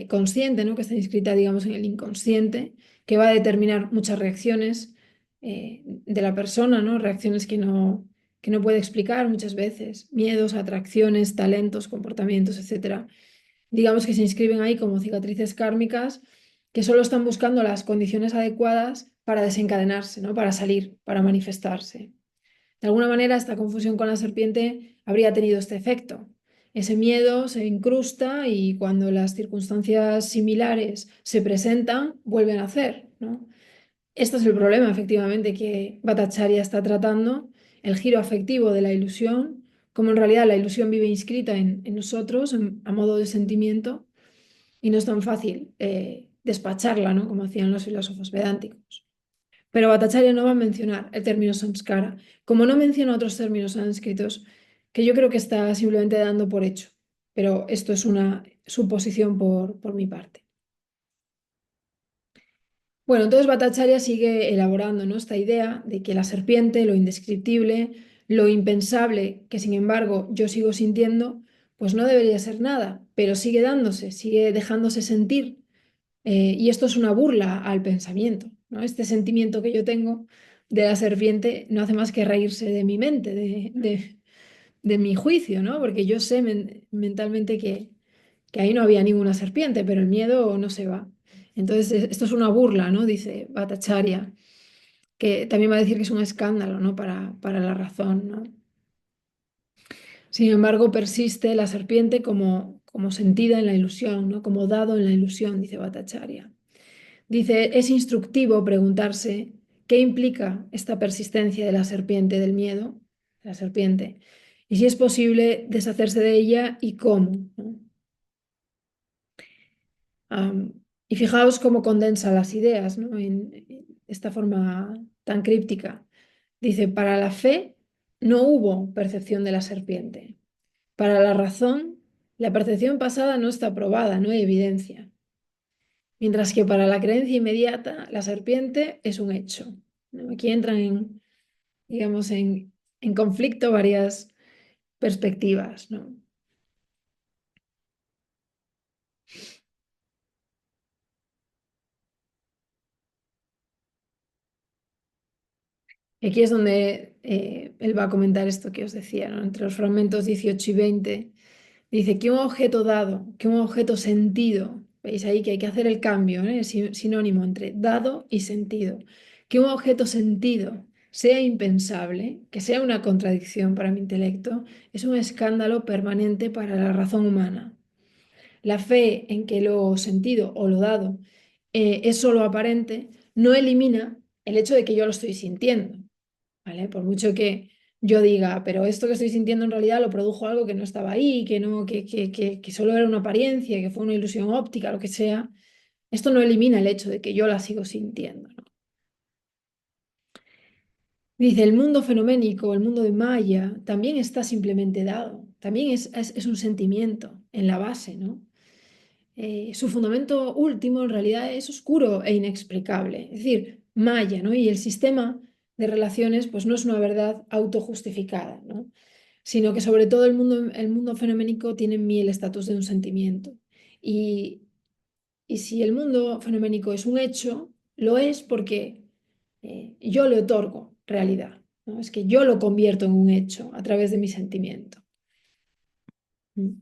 consciente, ¿no? Que está inscrita, digamos, en el inconsciente, que va a determinar muchas reacciones de la persona, ¿no? Reacciones que no puede explicar muchas veces, miedos, atracciones, talentos, comportamientos, etcétera. Digamos que se inscriben ahí como cicatrices kármicas que solo están buscando las condiciones adecuadas para desencadenarse, ¿no? Para salir, para manifestarse. De alguna manera, esta confusión con la serpiente habría tenido este efecto. Ese miedo se incrusta y cuando las circunstancias similares se presentan, vuelven a hacer, ¿no? Este es el problema, efectivamente, que Bhattacharya está tratando, el giro afectivo de la ilusión, como en realidad la ilusión vive inscrita en nosotros a modo de sentimiento y no es tan fácil despacharla, ¿no? Como hacían los filósofos vedánticos. Pero Bhattacharya no va a mencionar el término samskara, como no menciona otros términos sánscritos que yo creo que está simplemente dando por hecho. Pero esto es una suposición por mi parte. Bueno, entonces Bhattacharya sigue elaborando, ¿no? Esta idea de que la serpiente, lo indescriptible, lo impensable, que sin embargo yo sigo sintiendo, pues no debería ser nada, pero sigue dándose, sigue dejándose sentir. Y esto es una burla al pensamiento, ¿no? Este sentimiento que yo tengo de la serpiente no hace más que reírse de mi mente, de mi juicio, ¿no? Porque yo sé mentalmente que ahí no había ninguna serpiente, pero el miedo no se va. Entonces, esto es una burla, ¿no? Dice Bhattacharya, que también va a decir que es un escándalo, ¿no? Para la razón, ¿no? Sin embargo, persiste la serpiente como sentida en la ilusión, ¿no? Como dado en la ilusión, dice Bhattacharya. Dice, es instructivo preguntarse qué implica esta persistencia de la serpiente, del miedo, de la serpiente, y si es posible deshacerse de ella y cómo, ¿no? Y fijaos cómo condensa las ideas, ¿no? En esta forma tan críptica. Dice, para la fe no hubo percepción de la serpiente. Para la razón, la percepción pasada no está probada, no hay evidencia. Mientras que para la creencia inmediata, la serpiente es un hecho, ¿no? Aquí entran digamos, en conflicto varias perspectivas, ¿no? Y aquí es donde él va a comentar esto que os decía, ¿no? Entre los fragmentos 18 y 20, dice que un objeto dado, que un objeto sentido, veis ahí que hay que hacer el cambio, ¿eh? Sinónimo entre dado y sentido, que un objeto sentido sea impensable, que sea una contradicción para mi intelecto, es un escándalo permanente para la razón humana. La fe en que lo sentido o lo dado es solo aparente no elimina el hecho de que yo lo estoy sintiendo, ¿vale? Por mucho que yo diga, pero esto que estoy sintiendo en realidad lo produjo algo que no estaba ahí, que no, que solo era una apariencia, que fue una ilusión óptica, lo que sea, esto no elimina el hecho de que yo la sigo sintiendo, ¿no? Dice, el mundo fenoménico, el mundo de Maya, también está simplemente dado, también es un sentimiento en la base, ¿no? Su fundamento último en realidad es oscuro e inexplicable, es decir, Maya, ¿no? Y el sistema de relaciones pues no es una verdad autojustificada, ¿no? Sino que sobre todo el mundo fenoménico tiene en mí el estatus de un sentimiento. Y, y si el mundo fenoménico es un hecho, lo es porque yo le otorgo realidad, ¿no? Es que yo lo convierto en un hecho a través de mi sentimiento. Mm.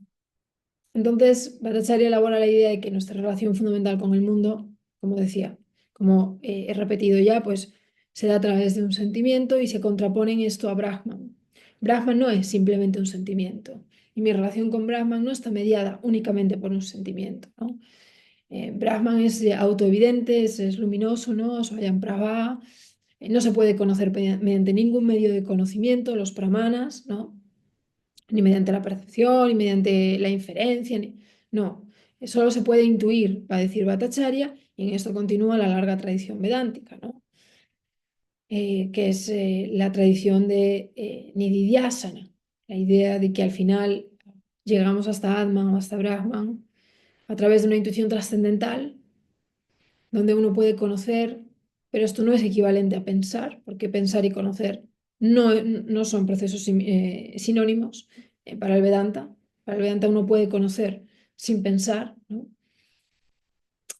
Entonces, Bhattacharya elabora la idea de que nuestra relación fundamental con el mundo, como decía, como he repetido ya, pues se da a través de un sentimiento y se contrapone en esto a Brahman. Brahman no es simplemente un sentimiento y mi relación con Brahman no está mediada únicamente por un sentimiento, ¿no? Brahman es autoevidente, es luminoso, ¿no? Swayam Prabha, no se puede conocer mediante ningún medio de conocimiento, los brahmanas, ¿no? Ni mediante la percepción, ni mediante la inferencia, no, solo se puede intuir, va a decir Bhattacharya, y en esto continúa la larga tradición vedántica, ¿no? Que es la tradición de Nididhyasana, la idea de que al final llegamos hasta Atman o hasta Brahman a través de una intuición trascendental donde uno puede conocer, pero esto no es equivalente a pensar, porque pensar y conocer no son procesos sinónimos para el Vedanta. Para el Vedanta uno puede conocer sin pensar, ¿no?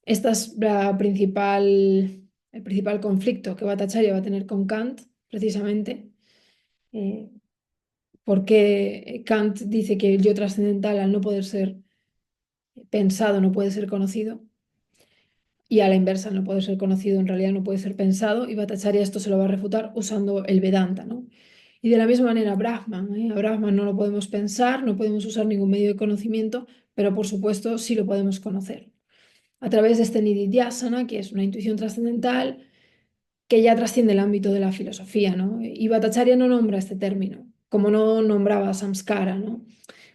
Esta es el principal conflicto que Bhattacharya va a tener con Kant, precisamente, eh, porque Kant dice que el yo trascendental, al no poder ser pensado, no puede ser conocido. Y a la inversa, no puede ser conocido, en realidad no puede ser pensado, y Bhattacharya esto se lo va a refutar usando el Vedanta, ¿no? Y de la misma manera Brahman, ¿eh? A Brahman no lo podemos pensar, no podemos usar ningún medio de conocimiento, pero por supuesto sí lo podemos conocer. A través de este Nididhyasana, que es una intuición trascendental que ya trasciende el ámbito de la filosofía, ¿no? Y Bhattacharya no nombra este término, como no nombraba samskara, ¿no?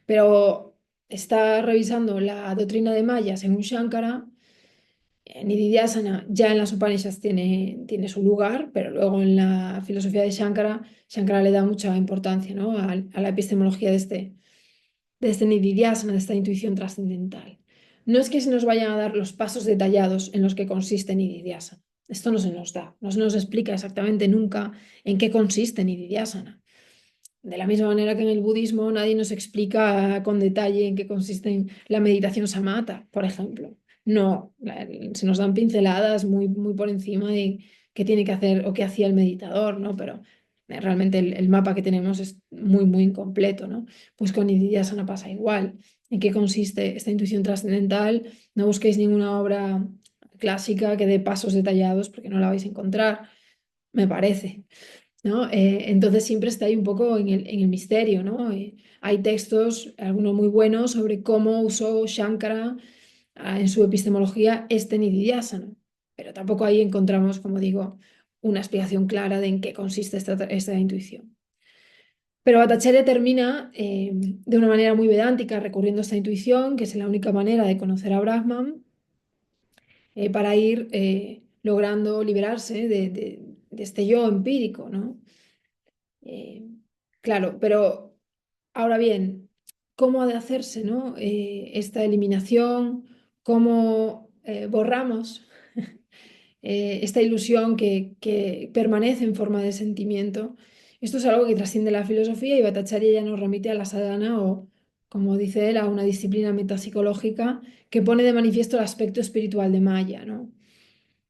Pero está revisando la doctrina de Maya según Shankara. Nididhyasana ya en las Upanishads tiene su lugar, pero luego en la filosofía de Shankara, Shankara le da mucha importancia, ¿no? A la epistemología de este Nididhyasana, de esta intuición trascendental. No es que se nos vayan a dar los pasos detallados en los que consiste Nididhyasana. Esto no se nos da, no se nos explica exactamente nunca en qué consiste Nididhyasana. De la misma manera que en el budismo nadie nos explica con detalle en qué consiste la meditación samatha, por ejemplo. No, se nos dan pinceladas muy, muy por encima de qué tiene que hacer o qué hacía el meditador, ¿no? Pero realmente el mapa que tenemos es muy, muy incompleto, ¿no? Pues con Nididhyasana pasa igual. ¿En qué consiste esta intuición trascendental? No busquéis ninguna obra clásica que dé pasos detallados porque no la vais a encontrar, me parece. ¿No? Entonces siempre está ahí un poco en el misterio, ¿no? Hay textos, algunos muy buenos, sobre cómo usó Shankara en su epistemología este Nididhyasana, pero tampoco ahí encontramos, como digo, una explicación clara de en qué consiste esta intuición. Pero Bhattacharya termina de una manera muy vedántica, recurriendo a esta intuición, que es la única manera de conocer a Brahman, para ir logrando liberarse de este yo empírico, ¿no? Eh, claro, pero ahora bien, ¿cómo ha de hacerse, ¿no? Esta eliminación? ¿Cómo borramos esta ilusión que permanece en forma de sentimiento? Esto es algo que trasciende la filosofía y Bhattacharya ya nos remite a la sadhana o, como dice él, a una disciplina metapsicológica que pone de manifiesto el aspecto espiritual de Maya, ¿no?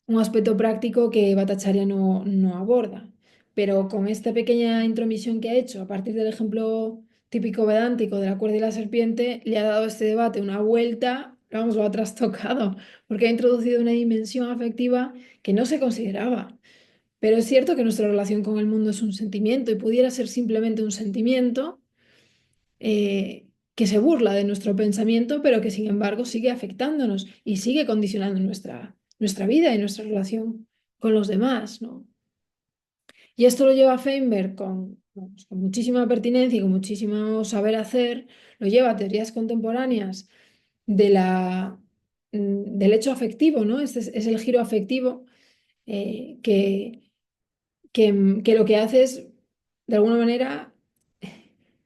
Un aspecto práctico que Bhattacharya no aborda. Pero con esta pequeña intromisión que ha hecho, a partir del ejemplo típico vedántico de la cuerda y la serpiente, le ha dado a este debate una vuelta, vamos, lo ha trastocado, porque ha introducido una dimensión afectiva que no se consideraba. Pero es cierto que nuestra relación con el mundo es un sentimiento y pudiera ser simplemente un sentimiento que se burla de nuestro pensamiento, pero que sin embargo sigue afectándonos y sigue condicionando nuestra vida y nuestra relación con los demás, ¿no? Y esto lo lleva Feinberg vamos, con muchísima pertinencia y con muchísimo saber hacer, lo lleva a teorías contemporáneas de del hecho afectivo, ¿no? Este es el giro afectivo eh, que, que lo que hace es, de alguna manera,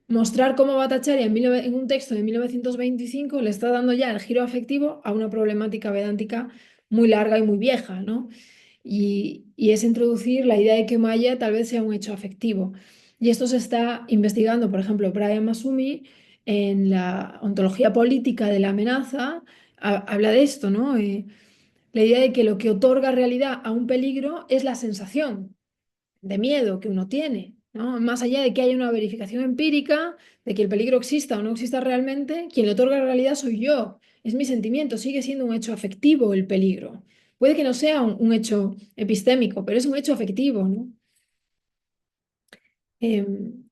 mostrar cómo Bhattacharya en un texto de 1925 le está dando ya el giro afectivo a una problemática vedántica muy larga y muy vieja, ¿no? Y es introducir la idea de que Maya tal vez sea un hecho afectivo. Y esto se está investigando, por ejemplo, Brian Masumi en la ontología política de la amenaza, habla de esto, ¿no? La idea de que lo que otorga realidad a un peligro es la sensación de miedo que uno tiene, ¿no? Más allá de que haya una verificación empírica de que el peligro exista o no exista realmente, quien le otorga realidad soy yo, es mi sentimiento, sigue siendo un hecho afectivo el peligro. Puede que no sea un hecho epistémico, pero es un hecho afectivo, ¿no? Em,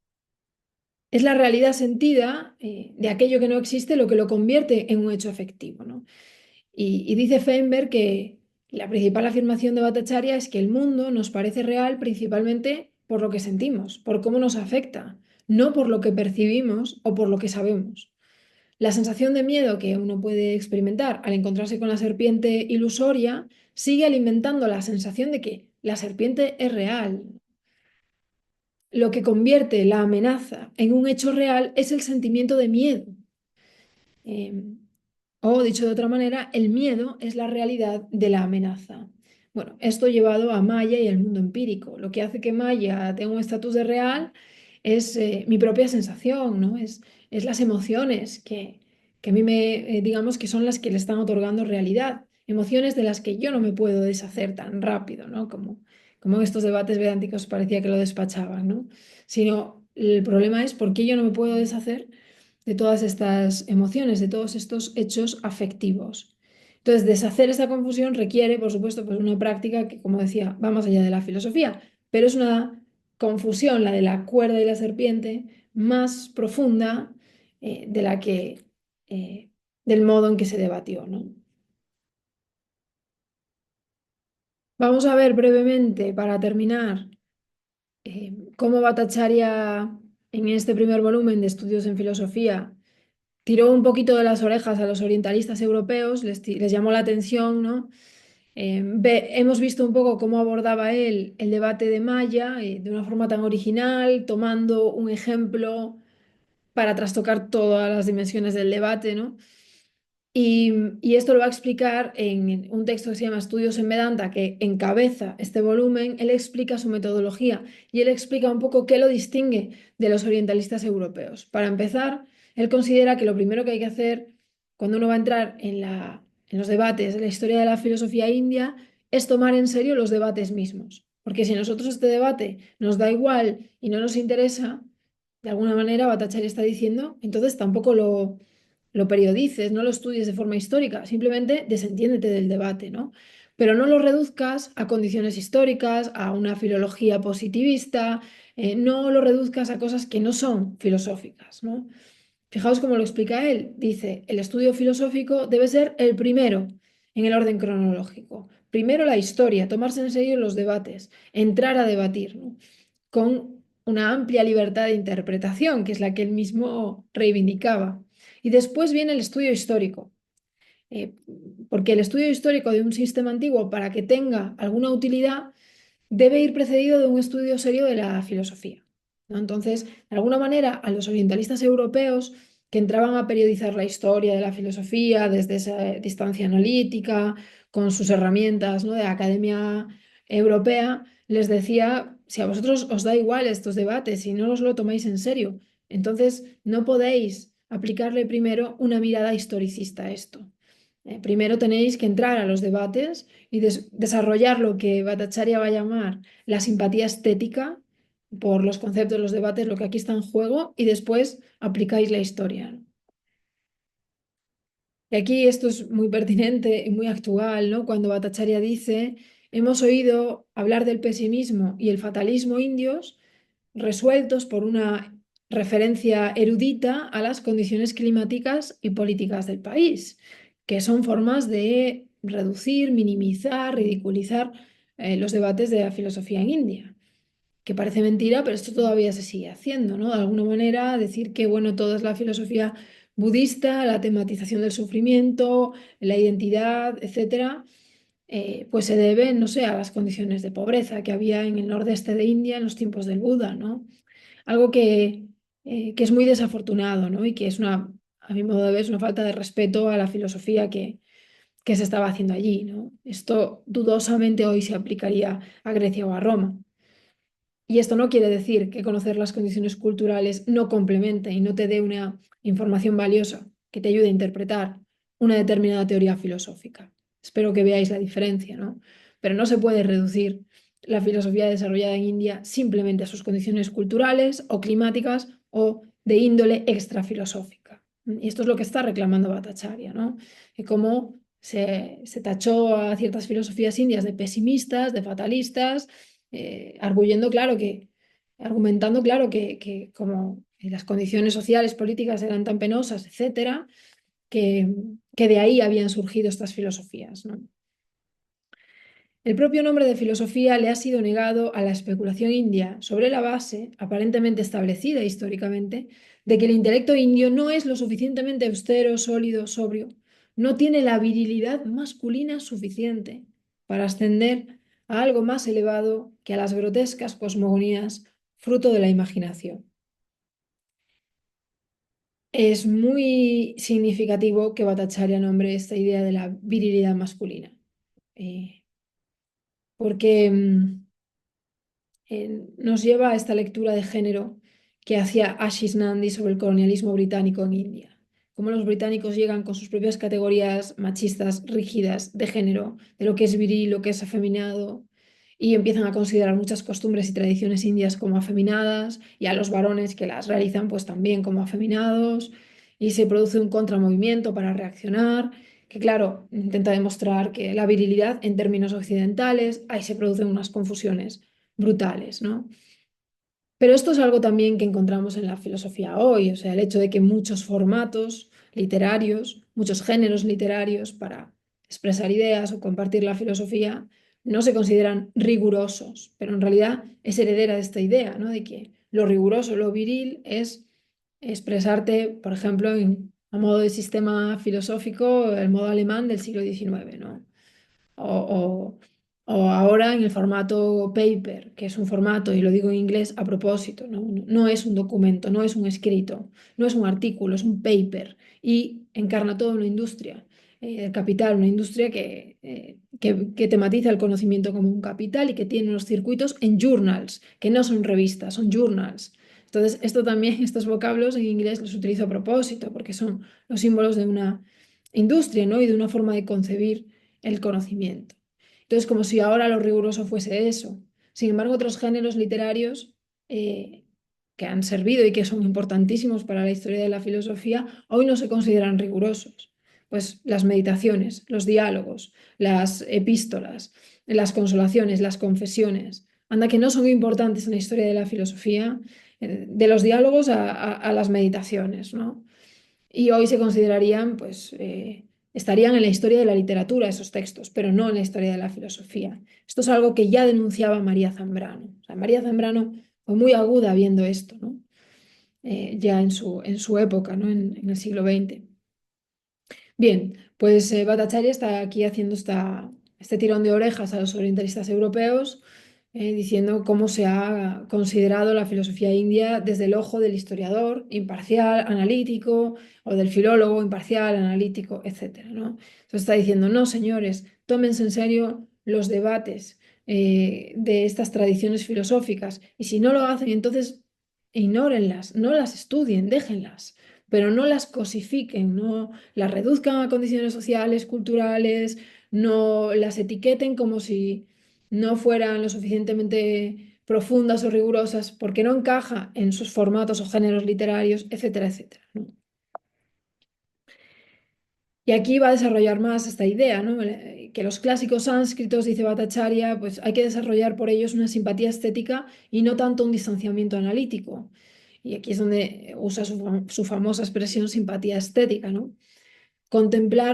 es la realidad sentida de aquello que no existe lo que lo convierte en un hecho afectivo, ¿no? Y dice Feinberg que la principal afirmación de Bhattacharya es que el mundo nos parece real principalmente por lo que sentimos, por cómo nos afecta, no por lo que percibimos o por lo que sabemos. La sensación de miedo que uno puede experimentar al encontrarse con la serpiente ilusoria sigue alimentando la sensación de que la serpiente es real. Lo que convierte la amenaza en un hecho real es el sentimiento de miedo. Em, o, dicho de otra manera, el miedo es la realidad de la amenaza. Bueno, esto llevado a Maya y el mundo empírico. Lo que hace que Maya tenga un estatus de real es mi propia sensación, ¿no? Es las emociones que a mí digamos que son las que le están otorgando realidad. Emociones de las que yo no me puedo deshacer tan rápido, ¿no? Como en estos debates vedánticos parecía que lo despachaban, ¿no? Sino el problema es por qué yo no me puedo deshacer de todas estas emociones, de todos estos hechos afectivos. Entonces, deshacer esta confusión requiere, por supuesto, pues una práctica que, como decía, va más allá de la filosofía, pero es una confusión, la de la cuerda y la serpiente, más profunda de la que, del modo en que se debatió, ¿no? Vamos a ver brevemente, para terminar, cómo Bhattacharya, en este primer volumen de estudios en filosofía, tiró un poquito de las orejas a los orientalistas europeos, les llamó la atención, ¿no? Hemos visto un poco cómo abordaba él el debate de Maya de una forma tan original, tomando un ejemplo para trastocar todas las dimensiones del debate, ¿no? Y esto lo va a explicar en un texto que se llama Estudios en Vedanta, que encabeza este volumen. Él explica su metodología y él explica un poco qué lo distingue de los orientalistas europeos. Para empezar, él considera que lo primero que hay que hacer cuando uno va a entrar en los debates de la historia de la filosofía india es tomar en serio los debates mismos. Porque si a nosotros este debate nos da igual y no nos interesa, de alguna manera Bhattacharya está diciendo, entonces tampoco lo periodices, no lo estudies de forma histórica, simplemente desentiéndete del debate, ¿no? Pero no lo reduzcas a condiciones históricas, a una filología positivista, no lo reduzcas a cosas que no son filosóficas, ¿no? Fijaos cómo lo explica él. Dice, el estudio filosófico debe ser el primero en el orden cronológico. Primero la historia, tomarse en serio los debates, entrar a debatir, ¿no? Con una amplia libertad de interpretación, que es la que él mismo reivindicaba. Y después viene el estudio histórico, eh, porque el estudio histórico de un sistema antiguo, para que tenga alguna utilidad, debe ir precedido de un estudio serio de la filosofía, ¿no? Entonces, de alguna manera, a los orientalistas europeos que entraban a periodizar la historia de la filosofía desde esa distancia analítica, con sus herramientas, ¿no?, de academia europea, les decía, si a vosotros os da igual estos debates, si no os lo tomáis en serio, entonces no podéis aplicarle primero una mirada historicista a esto. Primero tenéis que entrar a los debates y desarrollar lo que Bhattacharya va a llamar la simpatía estética por los conceptos de los debates, lo que aquí está en juego, y después aplicáis la historia, ¿no? Y aquí esto es muy pertinente y muy actual, ¿no? Cuando Bhattacharya dice, hemos oído hablar del pesimismo y el fatalismo indios resueltos por una referencia erudita a las condiciones climáticas y políticas del país, que son formas de reducir, minimizar, ridiculizar los debates de la filosofía en India. que parece mentira, pero esto todavía se sigue haciendo, ¿no? De alguna manera, decir que, bueno, toda es la filosofía budista, la tematización del sufrimiento, la identidad, etcétera, pues se debe, no sé, a las condiciones de pobreza que había en el nordeste de India en los tiempos del Buda, ¿no? Algo que es muy desafortunado, ¿no? Y que es una, a mi modo de ver, es una falta de respeto a la filosofía que se estaba haciendo allí, ¿no? Esto dudosamente hoy se aplicaría a Grecia o a Roma. Y esto no quiere decir que conocer las condiciones culturales no complemente y no te dé una información valiosa que te ayude a interpretar una determinada teoría filosófica. Espero que veáis la diferencia, ¿no? Pero no se puede reducir la filosofía desarrollada en India simplemente a sus condiciones culturales o climáticas o de índole extrafilosófica. Y esto es lo que está reclamando Bhattacharya, ¿no? Que cómo se tachó a ciertas filosofías indias de pesimistas, de fatalistas, argumentando, claro, que como las condiciones sociales, políticas eran tan penosas, etcétera, que, que de ahí habían surgido estas filosofías, ¿no? El propio nombre de filosofía le ha sido negado a la especulación india sobre la base, aparentemente establecida históricamente, de que el intelecto indio no es lo suficientemente austero, sólido, sobrio, no tiene la virilidad masculina suficiente para ascender a algo más elevado que a las grotescas cosmogonías fruto de la imaginación. Es muy significativo que Bhattacharya nombre esta idea de la virilidad masculina, eh, porque nos lleva a esta lectura de género que hacía Ashish Nandi sobre el colonialismo británico en India. Cómo los británicos llegan con sus propias categorías machistas, rígidas, de género, de lo que es viril, lo que es afeminado, y empiezan a considerar muchas costumbres y tradiciones indias como afeminadas, y a los varones que las realizan pues también como afeminados, y se produce un contramovimiento para reaccionar, que claro, intenta demostrar que la virilidad en términos occidentales, ahí se producen unas confusiones brutales, ¿no? Pero esto es algo también que encontramos en la filosofía hoy, o sea, el hecho de que muchos formatos literarios, muchos géneros literarios para expresar ideas o compartir la filosofía no se consideran rigurosos, pero en realidad es heredera de esta idea, ¿no? De que lo riguroso, lo viril es expresarte, por ejemplo, a modo de sistema filosófico, el modo alemán del siglo XIX, ¿no? o, o ahora en el formato paper, que es un formato, y lo digo en inglés a propósito, ¿no? No es un documento, no es un escrito, no es un artículo, es un paper y encarna toda una industria. El capital, una industria que tematiza el conocimiento como un capital y que tiene unos circuitos en journals, que no son revistas, son journals. Entonces, esto también, estos vocablos en inglés los utilizo a propósito, porque son los símbolos de una industria, ¿no? Y de una forma de concebir el conocimiento. Entonces, como si ahora lo riguroso fuese eso. Sin embargo, otros géneros literarios eh, que han servido y que son importantísimos para la historia de la filosofía, hoy no se consideran rigurosos. Pues las meditaciones, los diálogos, las epístolas, las consolaciones, las confesiones, anda que no son importantes en la historia de la filosofía, de los diálogos a las meditaciones, ¿no? Y hoy se considerarían, pues, estarían en la historia de la literatura esos textos, pero no en la historia de la filosofía. Esto es algo que ya denunciaba María Zambrano. O sea, María Zambrano fue muy aguda viendo esto, ¿no? Ya en su época, ¿no? En el siglo XX. Bien, pues Bhattacharya está aquí haciendo este tirón de orejas a los orientalistas europeos, diciendo cómo se ha considerado la filosofía india desde el ojo del historiador imparcial, analítico, o del filólogo imparcial, analítico, etcétera, ¿no? Entonces está diciendo, no, señores, tómense en serio los debates de estas tradiciones filosóficas y si no lo hacen, entonces ignórenlas, no las estudien, déjenlas, pero no las cosifiquen, no las reduzcan a condiciones sociales, culturales, no las etiqueten como si no fueran lo suficientemente profundas o rigurosas porque no encaja en sus formatos o géneros literarios, etcétera, etcétera, ¿no? Y aquí va a desarrollar más esta idea, ¿no? Que los clásicos sánscritos, dice Bhattacharya, pues hay que desarrollar por ellos una simpatía estética y no tanto un distanciamiento analítico. Y aquí es donde usa su famosa expresión simpatía estética, ¿no?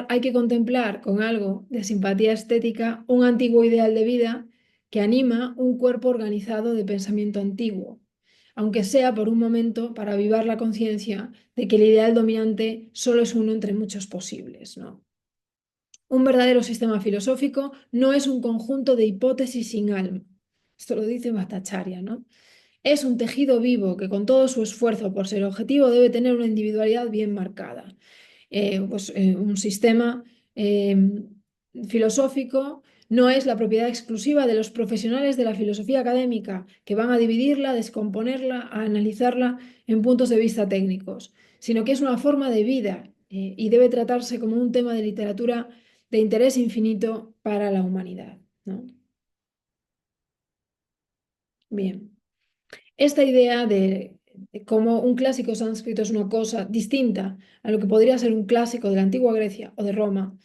Hay que contemplar con algo de simpatía estética un antiguo ideal de vida que anima un cuerpo organizado de pensamiento antiguo, aunque sea por un momento para avivar la conciencia de que el ideal dominante solo es uno entre muchos posibles, ¿no? Un verdadero sistema filosófico no es un conjunto de hipótesis sin alma. Esto lo dice Bhattacharya, ¿no? Es un tejido vivo que con todo su esfuerzo por ser objetivo debe tener una individualidad bien marcada. Un sistema eh, filosófico no es la propiedad exclusiva de los profesionales de la filosofía académica, que van a dividirla, a descomponerla, a analizarla en puntos de vista técnicos, sino que es una forma de vida y debe tratarse como un tema de literatura de interés infinito para la humanidad, ¿no? Bien. Esta idea de cómo un clásico sánscrito es una cosa distinta a lo que podría ser un clásico de la antigua Grecia o de Roma,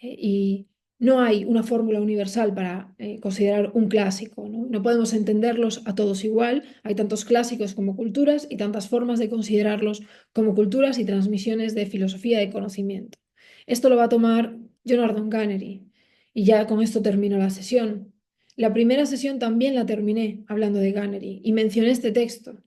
y no hay una fórmula universal para considerar un clásico, ¿no? No podemos entenderlos a todos igual, hay tantos clásicos como culturas y tantas formas de considerarlos como culturas y transmisiones de filosofía y conocimiento. Esto lo va a tomar Jonardon Gannery y ya con esto termino la sesión. La primera sesión también la terminé hablando de Gannery y mencioné este texto.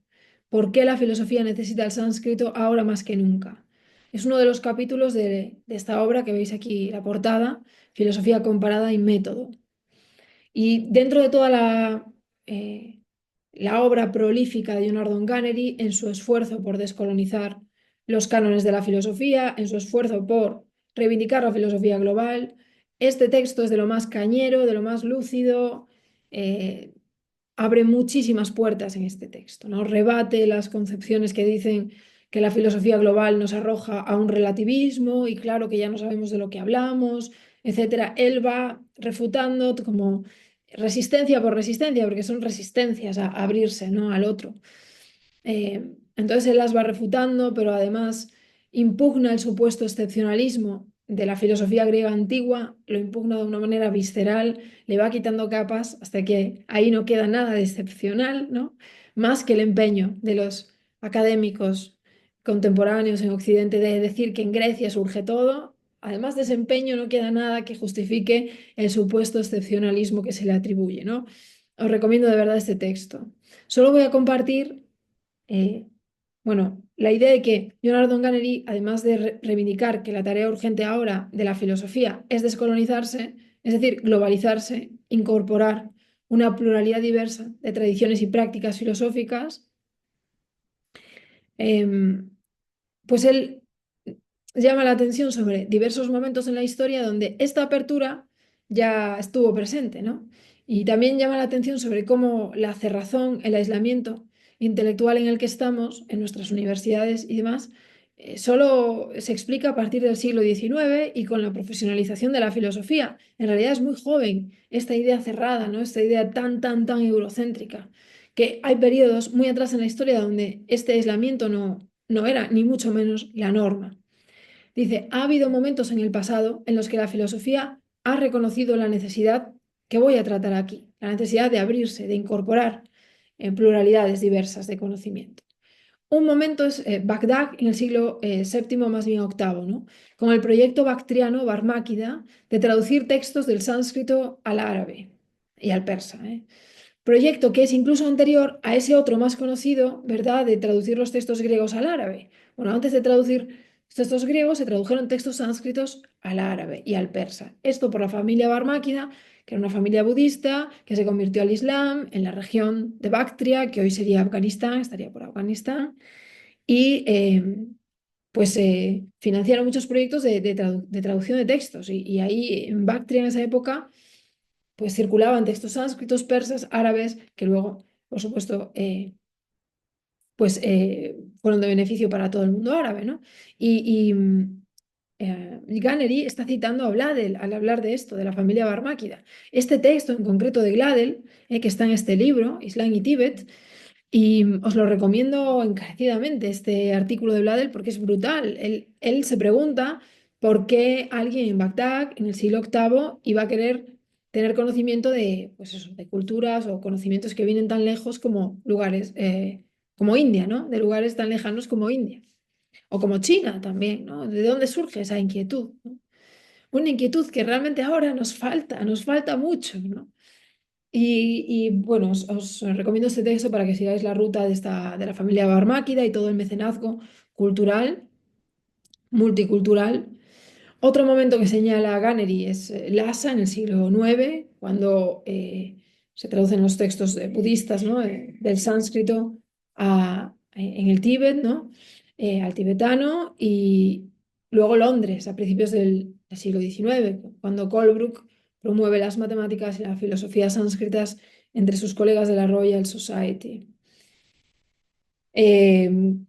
¿Por qué la filosofía necesita el sánscrito ahora más que nunca? Es uno de los capítulos de esta obra que veis aquí, la portada, Filosofía comparada y método. Y dentro de toda la obra prolífica de Leonardo Gannery, en su esfuerzo por descolonizar los cánones de la filosofía, en su esfuerzo por reivindicar la filosofía global, este texto es de lo más cañero, de lo más lúcido, eh, abre muchísimas puertas en este texto, ¿no? Rebate las concepciones que dicen que la filosofía global nos arroja a un relativismo y claro que ya no sabemos de lo que hablamos, etcétera. Él va refutando como resistencia por resistencia, porque son resistencias a abrirse, ¿no? Al otro. Entonces él las va refutando, pero además impugna el supuesto excepcionalismo de la filosofía griega antigua, lo impugna de una manera visceral, le va quitando capas hasta que ahí no queda nada de excepcional, ¿no? Más que el empeño de los académicos contemporáneos en Occidente de decir que en Grecia surge todo. Además de ese empeño no queda nada que justifique el supuesto excepcionalismo que se le atribuye, ¿no? Os recomiendo de verdad este texto. Solo voy a compartir eh, la idea de que Leonardo Gannery, además de reivindicar que la tarea urgente ahora de la filosofía es descolonizarse, es decir, globalizarse, incorporar una pluralidad diversa de tradiciones y prácticas filosóficas, em, pues él llama la atención sobre diversos momentos en la historia donde esta apertura ya estuvo presente, ¿no? Y también llama la atención sobre cómo la cerrazón, el aislamiento intelectual en el que estamos, en nuestras universidades y demás, solo se explica a partir del siglo XIX y con la profesionalización de la filosofía. En realidad es muy joven esta idea cerrada, ¿no? Esta idea tan eurocéntrica, que hay periodos muy atrás en la historia donde este aislamiento no era ni mucho menos la norma. Dice, ha habido momentos en el pasado en los que la filosofía ha reconocido la necesidad que voy a tratar aquí, la necesidad de abrirse, de incorporar en pluralidades diversas de conocimiento. Un momento es Bagdad en el siglo VII, más bien octavo, ¿no? Con el proyecto bactriano Barmáquida de traducir textos del sánscrito al árabe y al persa, ¿eh? Proyecto que es incluso anterior a ese otro más conocido, ¿verdad?, de traducir los textos griegos al árabe. Bueno, antes de traducir los textos griegos, se tradujeron textos sánscritos al árabe y al persa. Esto por la familia Barmáquida, que era una familia budista que se convirtió al Islam en la región de Bactria, que hoy sería Afganistán, estaría por Afganistán, y financiaron muchos proyectos de traducción de textos. Y ahí en Bactria, en esa época, pues circulaban textos sánscritos, persas, árabes, que luego, por supuesto, fueron de beneficio para todo el mundo árabe, ¿no? Gannery está citando a Gladel al hablar de esto, de la familia Barmáquida. Este texto en concreto de Gladel, que está en este libro, Islam y Tíbet, y os lo recomiendo encarecidamente, este artículo de Bladel, porque es brutal. Él se pregunta por qué alguien en Bagdad, en el siglo VIII, iba a querer tener conocimiento de, pues eso, de culturas o conocimientos que vienen tan lejos como lugares, como India, ¿no? De lugares tan lejanos como India. O como China también, ¿no? ¿De dónde surge esa inquietud, ¿no? Una inquietud que realmente ahora nos falta mucho, ¿no? Bueno, os recomiendo este texto para que sigáis la ruta de la familia Barmáquida y todo el mecenazgo cultural, multicultural. Otro momento que señala Gannery es Lhasa en el siglo IX, cuando se traducen los textos budistas, ¿no? Del sánscrito en el Tíbet, ¿no? Al tibetano, y luego Londres a principios del siglo XIX, cuando Colebrook promueve las matemáticas y la filosofía sánscritas entre sus colegas de la Royal Society.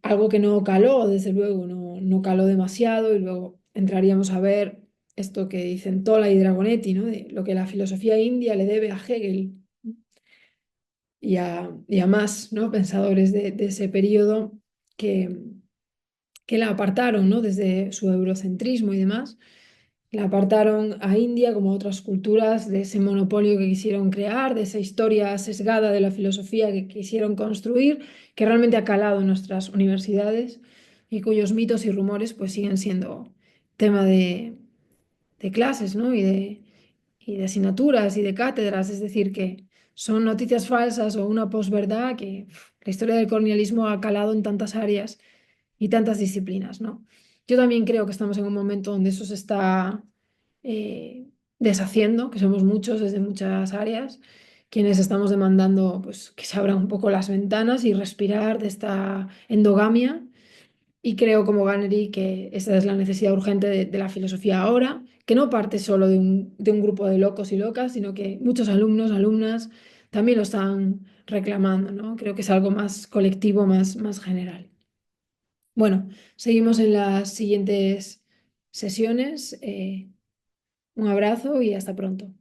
Algo que no caló, desde luego, no caló demasiado, y luego entraríamos a ver esto que dicen Tola y Dragonetti, ¿no? De lo que la filosofía india le debe a Hegel y a más, ¿no? Pensadores de ese periodo que, que la apartaron, ¿no? Desde su eurocentrismo y demás. La apartaron a India como a otras culturas de ese monopolio que quisieron crear, de esa historia sesgada de la filosofía que quisieron construir, que realmente ha calado en nuestras universidades y cuyos mitos y rumores pues siguen siendo tema de clases, ¿no? Y de asignaturas y de cátedras, es decir, que son noticias falsas o una posverdad que la historia del colonialismo ha calado en tantas áreas y tantas disciplinas, ¿no? Yo también creo que estamos en un momento donde eso se está deshaciendo, que somos muchos desde muchas áreas, quienes estamos demandando pues, que se abran un poco las ventanas y respirar de esta endogamia. Y creo como Gannery que esa es la necesidad urgente de la filosofía ahora, que no parte solo de un grupo de locos y locas, sino que muchos alumnos, alumnas también lo están reclamando, ¿no? Creo que es algo más colectivo, más general. Bueno, seguimos en las siguientes sesiones. Un abrazo y hasta pronto.